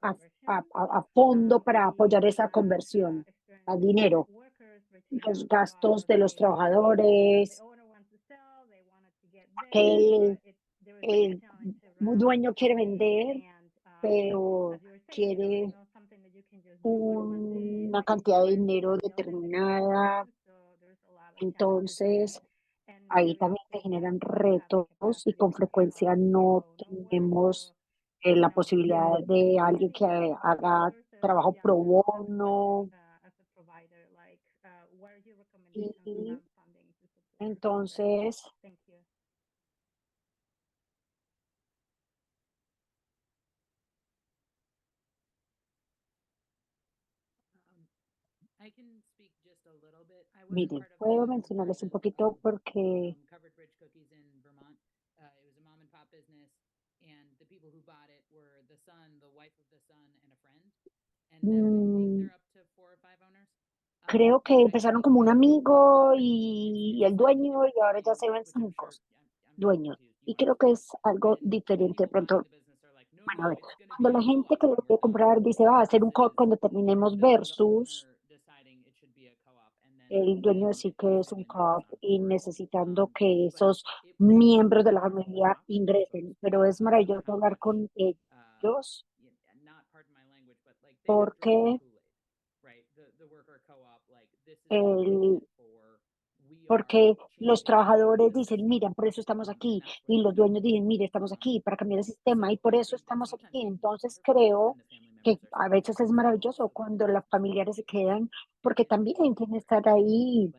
F: a fondo para
E: We
F: apoyar esa
E: have
F: conversión, a
E: experiences of
F: dinero,
E: workers reaching
F: los
E: out to
F: gastos
E: us
F: de los
E: saying the
F: trabajadores,
E: owner wants to sell, they wanted to get
F: que
E: this, but there is a
F: el
E: challenge around
F: dueño quiere
E: funding.
F: vender,
E: And as
F: pero
E: you were saying, it's
F: quiere
E: not something that you can just do with one day.
F: una
E: Like it
F: cantidad de
E: requires
F: dinero
E: building the
F: determinada.
E: capital, so there's a lot of challenges there.
F: Entonces,
E: And
F: ahí
E: real
F: también se
E: estate
F: generan
E: doesn't have the
F: retos y
E: capacity
F: con
E: to
F: frecuencia
E: fund pro
F: no
E: bono work.
F: tenemos
E: So,
F: la posibilidad de alguien
E: really
F: que
E: the
F: haga
E: resources are
F: trabajo pro
E: limited. So I have a question
F: bono.
E: as a provider, like what are your recommendations
F: Y
E: around funding to support conversion?
F: entonces,
E: Thank you.
F: miren, puedo mencionarles un poquito porque mm, creo que empezaron como un amigo y el dueño y ahora ya se ven cinco dueños. Y creo que es algo diferente. De pronto, bueno, a ver, cuando la gente que lo quiere comprar dice, va a hacer un co cuando terminemos versus el dueño decir que es un co y necesitando que esos miembros de la familia ingresen. Pero es maravilloso hablar con ellos porque el, porque los trabajadores dicen, miren, por eso estamos aquí, y los dueños dicen, mire, estamos aquí para cambiar el sistema y por eso estamos aquí. Entonces creo que a veces es maravilloso cuando los familiares se quedan, porque también quieren estar ahí,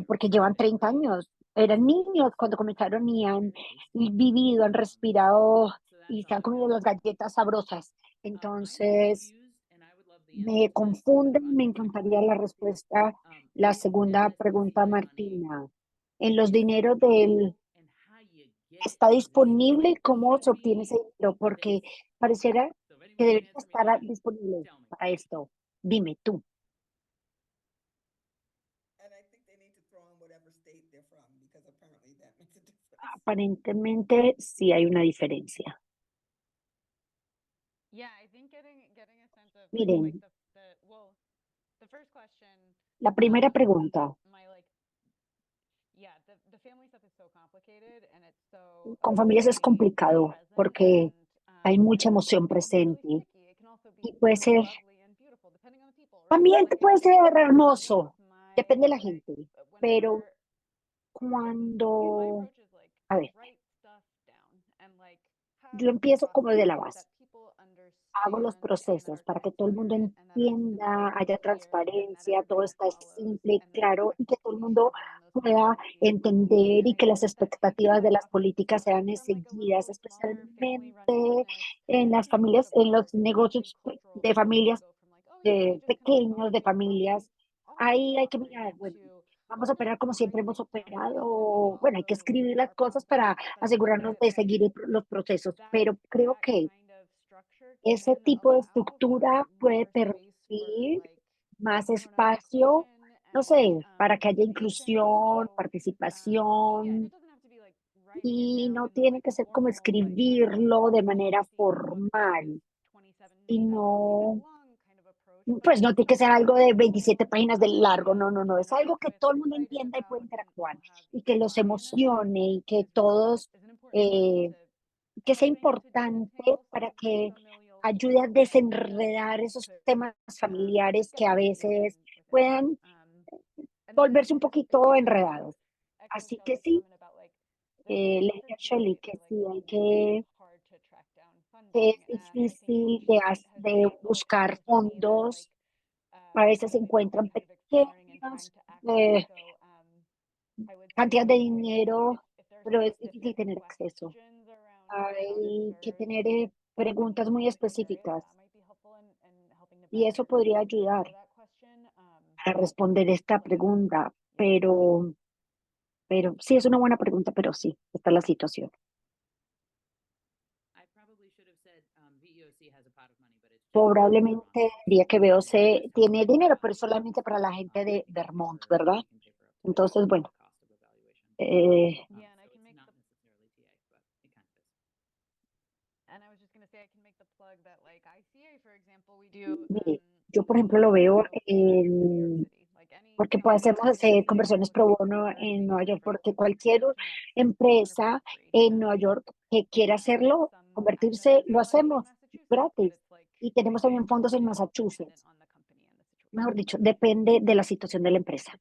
F: porque llevan 30 años. Eran niños cuando comenzaron y han vivido, han respirado y se han comido las galletas sabrosas. Entonces, me confunde, me encantaría la respuesta. La segunda pregunta, Martina. En los dineros del, ¿está disponible? ¿Cómo se obtiene ese dinero? Porque pareciera que debería estar disponible para esto. Dime tú.
D: And I think they need to throw in whatever state they're from because apparently that makes a difference.
F: Aparentemente sí hay una diferencia.
E: Yeah, I think getting a sense of
F: Miren,
E: the first question,
F: la primera pregunta,
E: my like, yeah, the family stuff is so complicated and it's so
F: con familias es
E: emotionally
F: complicado
E: present
F: porque hay mucha emoción
E: it can be really
F: presente
E: sticky. It can also be
F: y puede ser,
E: lovely and beautiful depending on the people, right?
F: también
E: Like
F: puede ser
E: I
F: hermoso,
E: my
F: depende de la gente, pero
E: whenever my
F: cuando,
E: approach is like
F: a ver,
E: write stuff down and like have
F: yo empiezo como de la
E: processes
F: base.
E: that people
F: Hago los
E: understand and that
F: procesos
E: are
F: para que todo el mundo
E: transparent and that are
F: entienda,
E: simple and
F: haya
E: clear and that
F: transparencia, todo
E: everybody
F: está
E: follows
F: simple,
E: and that
F: claro, y que todo el mundo
E: expectations around those
F: pueda
E: policies
F: entender
E: and
F: y
E: I
F: que las
E: think that
F: expectativas de las
E: often
F: políticas sean
E: from like a
F: seguidas,
E: little smaller family
F: especialmente
E: run business
F: en
E: it
F: las
E: can be
F: familias,
E: sort of
F: en
E: hard
F: los
E: to make that big
F: negocios
E: cultural
F: de
E: shift to
F: familias
E: go from like oh yeah we just kind of
F: pequeños, de
E: follow
F: familias.
E: all
F: Ahí hay
E: the
F: que mirar,
E: operating
F: bueno,
E: to
F: vamos
E: oh
F: a
E: no
F: operar como siempre
E: write
F: hemos
E: it down and we
F: operado. Bueno, hay que
E: follow
F: escribir las
E: our
F: cosas para
E: policies but I think
F: asegurarnos
E: that
F: de
E: like
F: seguir los procesos,
E: that
F: pero creo
E: that
F: que
E: kind of structure
F: ese
E: can
F: tipo de
E: allow
F: estructura
E: for
F: puede
E: more space for
F: permitir
E: like
F: más
E: I don't know
F: espacio,
E: inclusion
F: no
E: and
F: sé, para que haya
E: innovation
F: inclusión,
E: so yeah and
F: participación,
E: it doesn't have to be like writing it
F: y
E: down
F: no
E: in the
F: tiene
E: like
F: que ser como
E: formal like I don't know
F: escribirlo de manera
E: policy book that is
F: formal,
E: 27 pages
F: sino,
E: long kind of approach but
F: pues no tiene que ser algo de
E: people
F: 27 páginas de largo, no, no, no, es algo
E: interact
F: que
E: with
F: todo
E: are
F: el mundo
E: excited
F: entienda y pueda
E: about and
F: interactuar
E: all have
F: y que los
E: buy-in in
F: emocione y que
E: is
F: todos,
E: is an important part
F: eh,
E: to
F: que sea
E: helping to
F: importante
E: disentangle some
F: para
E: of the
F: que
E: familial
F: ayude a
E: stress that
F: desenredar esos
E: could
F: temas familiares
E: get
F: que a
E: messy
F: veces
E: within that.
F: puedan
E: And then I
F: volverse
E: think
F: un
E: just
F: poquito
E: to
F: enredados.
E: echo
F: Así que
E: Shelley's
F: sí,
E: comment about like the
F: le dije a Shelley
E: specificity
F: que
E: for like
F: sí, hay
E: when
F: que,
E: it's hard to track down
F: que
E: funding.
F: es
E: I think
F: difícil
E: she has
F: de
E: made little
F: buscar
E: connections with me that like
F: fondos, a veces se
E: I've been
F: encuentran
E: kind of exploring and trying
F: pequeños
E: to access.
F: eh,
E: So I would say
F: cantidad de
E: like
F: dinero,
E: if there are
F: pero es difícil
E: specific
F: tener acceso.
E: questions around how to
F: Hay que
E: serve
F: tener preguntas muy
E: specific areas
F: específicas
E: that might be helpful in helping to
F: y eso
E: better
F: podría
E: explore
F: ayudar
E: that question.
F: a responder esta pregunta, pero sí es una buena pregunta, pero sí, está la situación. Probablemente diría que VOC tiene dinero, pero solamente para la gente de Vermont, ¿verdad? Entonces, bueno,
E: Yeah, and I can make the and I was just gonna say I can make the plug that like ICA, for example, we do
F: mire, yo por ejemplo lo veo en,
E: like any
F: porque
E: company
F: podemos
E: in New York
F: hacer
E: City that
F: conversiones
E: looks
F: pro
E: to
F: bono
E: hire
F: en Nueva York,
E: right
F: porque cualquier
E: to connect
F: empresa
E: 100% free.
F: en Nueva York que quiera
E: I have
F: hacerlo,
E: some
F: convertirse,
E: assets
F: lo
E: in
F: hacemos
E: Massachusetts, but
F: gratis.
E: it's like
F: Y tenemos también fondos en
E: dependent
F: Massachusetts.
E: on the company and the situation.
F: Mejor dicho, depende de la situación de la empresa.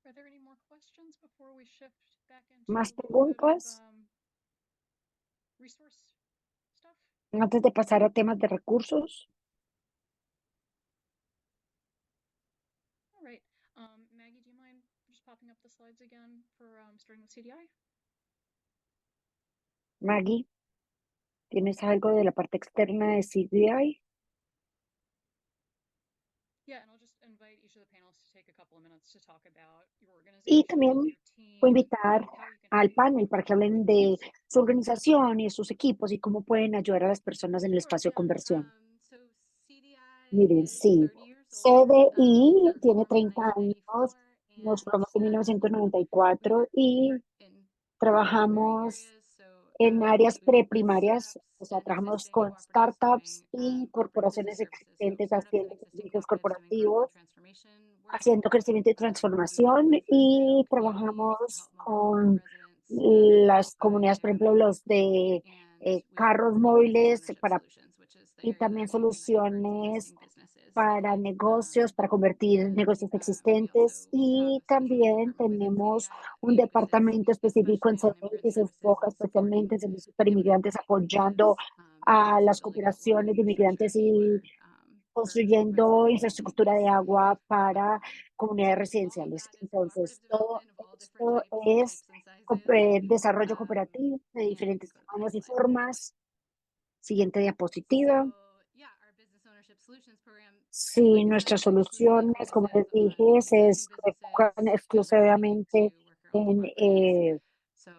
B: Are there any more questions before we shift back into
F: ¿Más
B: a little bit of
F: preguntas
B: resource stuff?
F: antes de pasar a temas de recursos?
B: All right. Maggie, do you mind just popping up the slides again for starting with CDI?
F: Maggie, ¿tienes algo de la parte externa de CDI?
B: Yeah, and I'll just invite each of the panelists to take a couple of minutes to talk about your
F: Y
B: organization,
F: también
B: your
F: voy a
B: team,
F: invitar
B: how you can
F: al
B: help
F: panel para que hablen de
B: employees.
F: su organización y de sus equipos y cómo pueden ayudar a las personas en el
C: Sure,
F: espacio de
C: yeah.
F: conversión.
C: So CDI
F: Miren,
C: is
F: sí,
C: 30 years old.
F: CDI
C: Started in
F: tiene 30 años,
C: 1994
F: nos
C: and
F: formamos en
C: we
F: 1994
C: work
F: y
C: in primary
F: trabajamos
C: areas. So
F: en áreas
C: we work with
F: preprimarias, o
C: startups
F: sea,
C: and
F: trabajamos
C: existing
F: con
C: cooperatives
F: startups
C: doing
F: y
C: corporate business
F: corporaciones
C: services. So
F: existentes
C: startups and
F: haciendo
C: existing
F: servicios
C: cooperatives doing growth and
F: corporativos,
C: transformation work.
F: haciendo crecimiento y
C: We work
F: transformación
C: with
F: y
C: communities to
F: trabajamos
C: help mobilize
F: con
C: residents
F: las comunidades, por
C: and
F: ejemplo, los de carros móviles y también soluciones para negocios, para convertir negocios existentes. Y también tenemos un departamento específico en CNI que se enfoca especialmente en servicios para inmigrantes, apoyando a las cooperaciones de inmigrantes y construyendo infraestructura de agua para comunidades residenciales. Entonces, todo esto es desarrollo cooperativo de diferentes tamaños y formas. Siguiente diapositiva. Sí, nuestras soluciones, como les dije, se enfocan exclusivamente en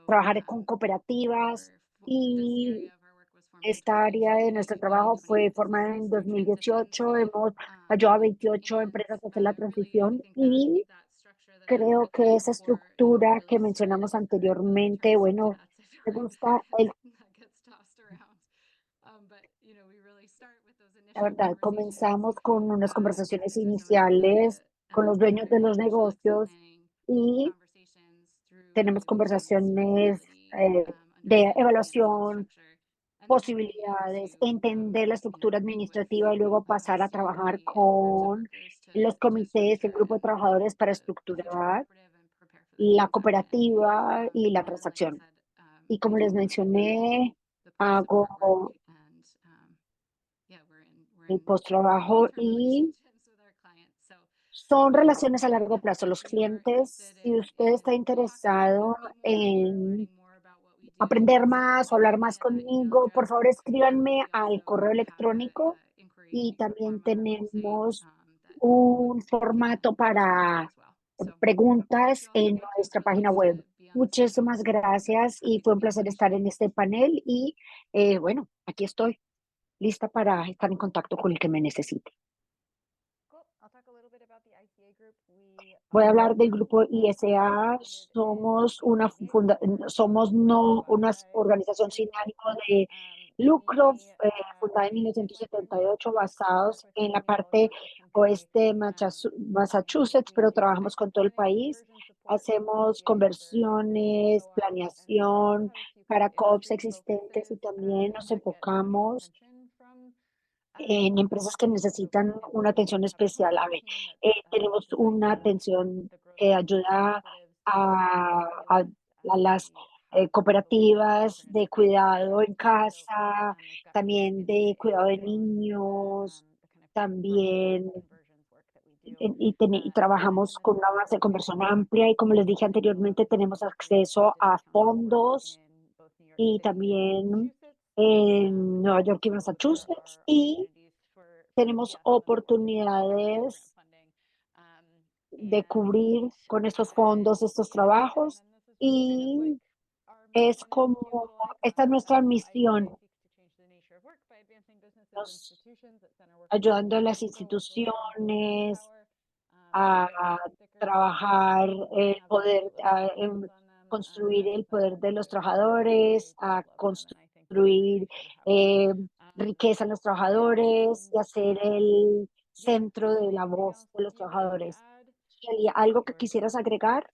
F: trabajar con cooperativas, y esta área de nuestro trabajo fue formada en 2018. Hemos ayudado a 28 empresas a hacer la transición, y creo que esa estructura que mencionamos anteriormente, bueno, me gusta la verdad, comenzamos con unas conversaciones iniciales con los dueños de los negocios, y tenemos conversaciones de evaluación, posibilidades, entender la estructura administrativa y luego pasar a trabajar con los comités, el grupo de trabajadores para estructurar la cooperativa y la transacción. Y como les mencioné, hago el post-trabajo y son relaciones a largo plazo. Los clientes, si usted está interesado en aprender más o hablar más conmigo, por favor escríbanme al correo electrónico, y también tenemos un formato para preguntas en nuestra página web. Muchísimas gracias y fue un placer estar en este panel, y bueno, aquí estoy lista para estar en contacto con el que me necesite. Voy a hablar del grupo ISA. Somos somos no una organización sin ánimo de lucro, fundada en 1978, basados en la parte oeste de Massachusetts, pero trabajamos con todo el país. Hacemos conversiones, planeación para COPs existentes, y también nos enfocamos en empresas que necesitan una atención especial. A ver, tenemos una atención que ayuda a las cooperativas de cuidado en casa, también de cuidado de niños, también, y trabajamos con una base de conversión amplia, y como les dije anteriormente, tenemos acceso a fondos y también en Nueva York y Massachusetts, y tenemos oportunidades de cubrir con estos fondos estos trabajos, y es como, esta es nuestra misión, ayudando a las instituciones a trabajar el poder, construir el poder de los trabajadores, a construir eh, riqueza en los trabajadores y hacer el centro de la voz de los trabajadores. ¿Y algo que quisieras agregar?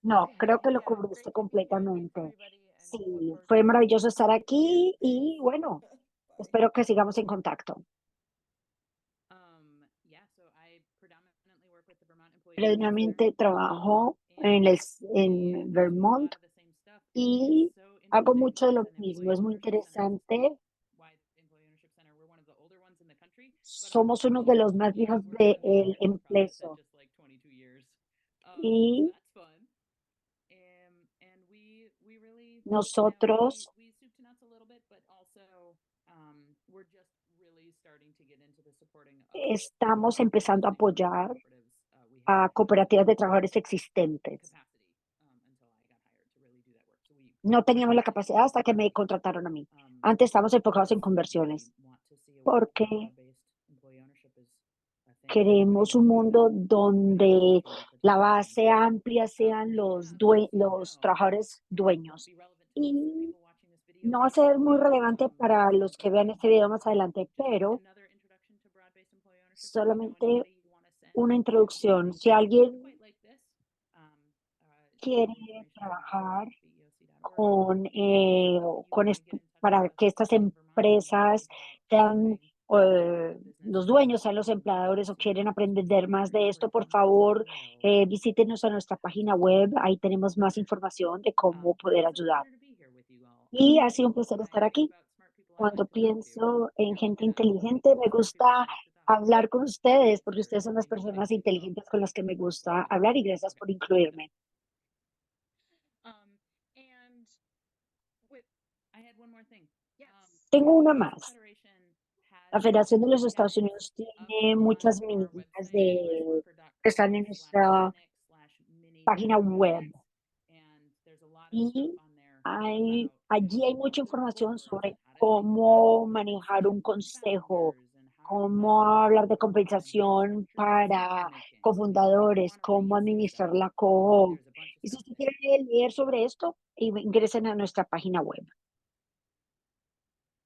F: No, creo que lo cubriste completamente. Sí, fue maravilloso estar aquí, y bueno, espero que sigamos en contacto. Previamente trabajo en Vermont, y hago mucho de lo mismo. Es muy interesante. Somos uno de los más viejos del empleo, y nosotros estamos empezando a apoyar a cooperativas de trabajadores existentes. No teníamos la capacidad hasta que me contrataron a mí. Antes estábamos enfocados en conversiones, porque queremos un mundo donde la base amplia sean los trabajadores dueños. Y no va a ser muy relevante para los que vean este video más adelante, pero solamente una introducción. Si alguien quiere trabajar para que estas empresas sean, los dueños, sean los empleadores o quieren aprender más de esto, por favor, visítenos a nuestra página web. Ahí tenemos más información de cómo poder ayudar. Y ha sido un placer estar aquí. Cuando pienso en gente inteligente, me gusta hablar con ustedes, porque ustedes son las personas inteligentes con las que me gusta hablar y gracias por incluirme.
B: And with yes,
F: Tengo una más. La Federación de los Estados Unidos tiene muchas minitas que están en nuestra página web y allí hay mucha información sobre cómo manejar un consejo, cómo hablar de compensación para cofundadores, cómo administrar la co. Y si usted quiere leer sobre esto, ingresen a nuestra página web.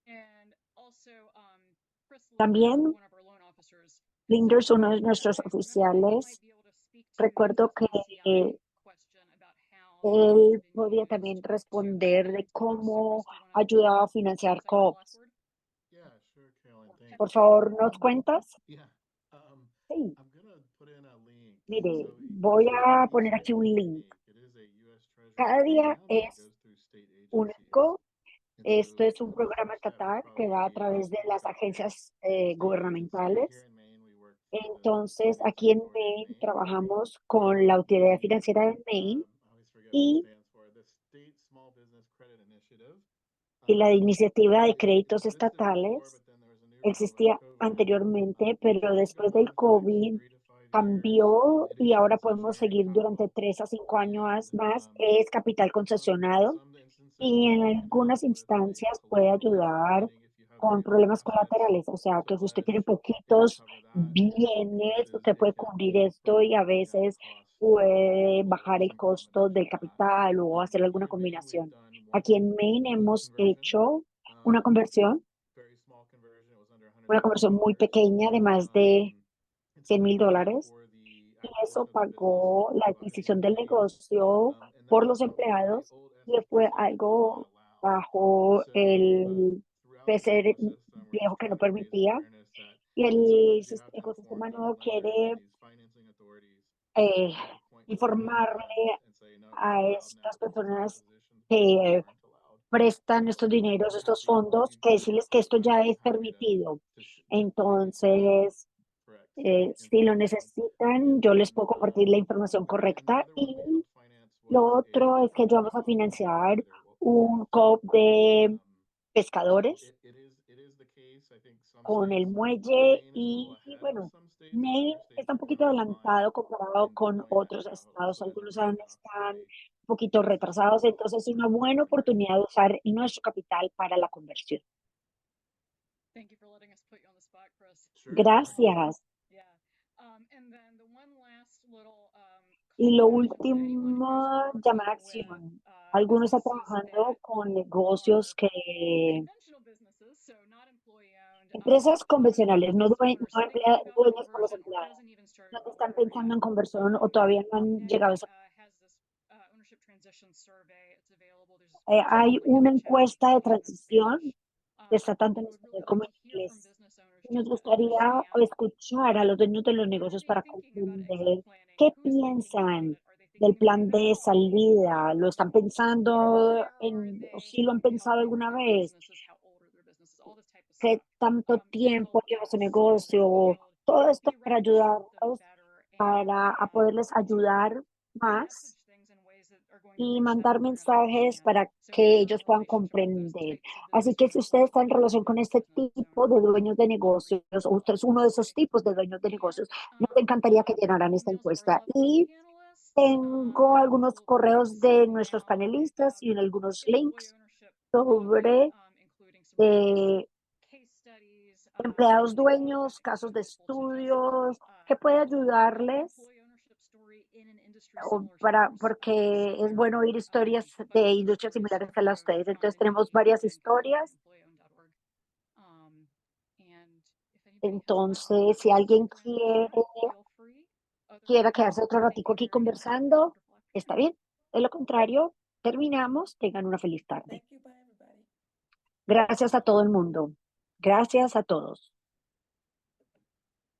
B: and also Chris
F: También
B: Linder, one of our loan officers,
F: Linders, uno de
B: said
F: nuestros
B: that I was wondering if you
F: oficiales,
B: might be able to speak to
F: recuerdo
B: this
F: que
B: PCI question about how this has
F: él
B: been
F: podía
B: used
F: también
B: to
F: responder de
B: fund co-ops. So
F: cómo
B: Chris, do you want to
F: ayudaba a financiar
B: say the last
F: co-ops.
B: word?
H: Yeah, sure, Carolyn. Thank
F: Por
H: you.
F: favor, ¿nos cuentas?
H: Yeah.
F: Sí.
H: I'm gonna put in a link.
F: Mire,
H: So
F: voy
H: each
F: a
H: day
F: poner
H: is
F: aquí un link.
H: unique. It is a U.S. Treasury
F: Cada día
H: program that
F: es
H: goes through state agencies.
F: único. Esto
H: And
F: es un
H: so
F: programa
H: first, yeah,
F: estatal que
H: probably
F: va a través de las
H: state
F: agencias
H: agency.
F: gubernamentales.
H: Here in Maine, we work through the
F: Entonces,
H: Financing
F: aquí en
H: Authority of
F: Maine
H: Maine.
F: trabajamos con la Autoridad Financiera de Maine
H: I always forget what it
F: y,
H: stands for. The State Small Business Credit Initiative.
F: y la iniciativa de
H: It
F: créditos
H: existed before,
F: estatales
H: but then there was a new rule with
F: existía
H: COVID.
F: anteriormente, pero
H: It's
F: después
H: gonna
F: del
H: run for the
F: COVID
H: next 3 to 5 years.
F: cambió
H: It
F: y
H: is
F: ahora podemos
H: concessionary
F: seguir durante
H: capital.
F: 3 a 5 años
H: And
F: más. Es capital
H: so
F: concesionado
H: in some instances,
F: y
H: it
F: en
H: can help
F: algunas
H: with like
F: instancias puede
H: collateral
F: ayudar
H: providing if you have
F: con
H: very little
F: problemas
H: assets
F: colaterales. O sea,
H: to
F: que si usted tiene
H: pledge, it can
F: poquitos
H: cover that. In some
F: bienes,
H: cases,
F: usted
H: it
F: puede
H: can
F: cubrir esto y
H: further
F: a
H: bring down the
F: veces
H: cost
F: puede
H: or
F: bajar el
H: some
F: costo
H: combination
F: del
H: of that.
F: capital o hacer alguna
H: Here in Maine, we've
F: combinación.
H: done
F: Aquí
H: one
F: en Maine hemos
H: conversion.
F: hecho una conversión,
H: Very small conversion. It was under
F: una conversión muy
H: $100,000.
F: pequeña de más de
H: It's
F: $100,000
H: paid for the
F: y eso
H: acquisition of the business
F: pagó la
H: by
F: adquisición del
H: employees.
F: negocio
H: And that
F: por
H: was
F: los
H: something that the
F: empleados
H: old
F: y fue
H: FFPC did
F: algo
H: not allow.
F: bajo
H: So
F: el
H: throughout the
F: PCR
H: ecosystem, we're
F: viejo
H: just
F: que no
H: trying to raise
F: permitía
H: awareness that
F: y
H: sometimes you have to inform
F: ecosistema
H: government
F: no
H: lenders and
F: quiere
H: these financing authorities
F: eh,
H: to point to the red
F: informarle
H: lines and say, no, you're
F: a
H: not allowed now
F: estas
H: because these
F: personas
H: acquisitions
F: que
H: aren't allowed.
F: prestan estos dineros,
H: We're
F: estos
H: happy
F: fondos, que decirles que esto ya es permitido. Entonces,
H: correct
F: si lo
H: information.
F: necesitan, yo les puedo compartir la información correcta. Y lo otro es que ayudamos a financiar un COP de pescadores con el muelle y bueno, Maine está un poquito adelantado comparado con otros estados. Algunos aún están un poquito retrasados, entonces es una buena oportunidad de usar nuestro capital para la conversión.
B: Thank you for letting us put you on the spot, Chris.
F: Gracias.
B: Yeah. And then the one last little
F: Y
B: call
F: lo
B: to action for anyone
F: último,
B: who's
F: llamar a
B: working with
F: acción. Algunos están
B: businesses
F: trabajando
B: that
F: con negocios que,
B: conventional businesses, so not employee-owned,
F: empresas convencionales, no,
B: business owners thinking about the
F: dueños por los
B: conversion or
F: empleados,
B: hasn't even started
F: donde están
B: preparing.
F: pensando en conversión o todavía no han llegado a
B: NAIN
F: esa.
B: has this ownership transition survey. It's available. There's
F: Hay
B: presumably
F: una
B: a chat
F: encuesta de
B: feature in
F: transición
B: Spanish.
F: que está tanto en
B: We would really
F: español
B: like
F: como
B: to
F: en
B: hear from
F: inglés.
B: business owners
F: Y nos
B: just to
F: gustaría
B: understand
F: escuchar a los dueños de los
B: what are
F: negocios
B: they
F: para
B: thinking about exit
F: comprender
B: planning?
F: qué
B: Who's thinking about
F: piensan
B: it? Are they
F: del
B: thinking about
F: plan
B: it
F: de
B: now?
F: salida. ¿Lo están pensando
B: Where are
F: o
B: they?
F: si lo han
B: How
F: pensado
B: big are
F: alguna
B: their
F: vez?
B: businesses? How old are their businesses? All this type of
F: ¿Qué
B: stuff.
F: tanto
B: To
F: tiempo
B: help
F: lleva su
B: us in the
F: negocio?
B: field
F: Todo esto
B: be
F: para
B: ready to serve them
F: ayudarlos,
B: better
F: a poderles ayudar más
B: message things in ways that are going to
F: y
B: reach them
F: mandar
B: that they're going to
F: mensajes
B: understand.
F: para
B: So
F: que
B: if you're in
F: ellos
B: a
F: puedan
B: relationship with those
F: comprender.
B: types of
F: Así
B: business
F: que si
B: owners,
F: usted
B: we'd
F: está en
B: love to hear
F: relación
B: from
F: con
B: you,
F: este
B: business
F: tipo de
B: owner.
F: dueños de
B: We'd love for you
F: negocios,
B: to
F: o usted es uno de esos tipos de dueños de negocios, nos encantaría que llenaran esta
B: emails for our
F: encuesta.
B: lovely
F: Y
B: panelists.
F: tengo algunos
B: Couple
F: correos
B: links
F: de
B: now
F: nuestros panelistas y algunos
B: employee
F: links
B: ownership
F: sobre
B: including some
F: eh,
B: case studies,
F: empleados
B: think about
F: dueños, casos de
B: example to just
F: estudios, que puede ayudarles
B: employee ownership story in an industry similar to yours.
F: porque es bueno oír historias de industrias similares a las de ustedes. Entonces tenemos varias historias. Entonces, si alguien quiera quedarse otro ratico aquí conversando, está bien. De lo contrario, terminamos. Tengan una feliz tarde.
D: Thank you. Bye, everybody.
F: Gracias a todo el mundo. Gracias a todos.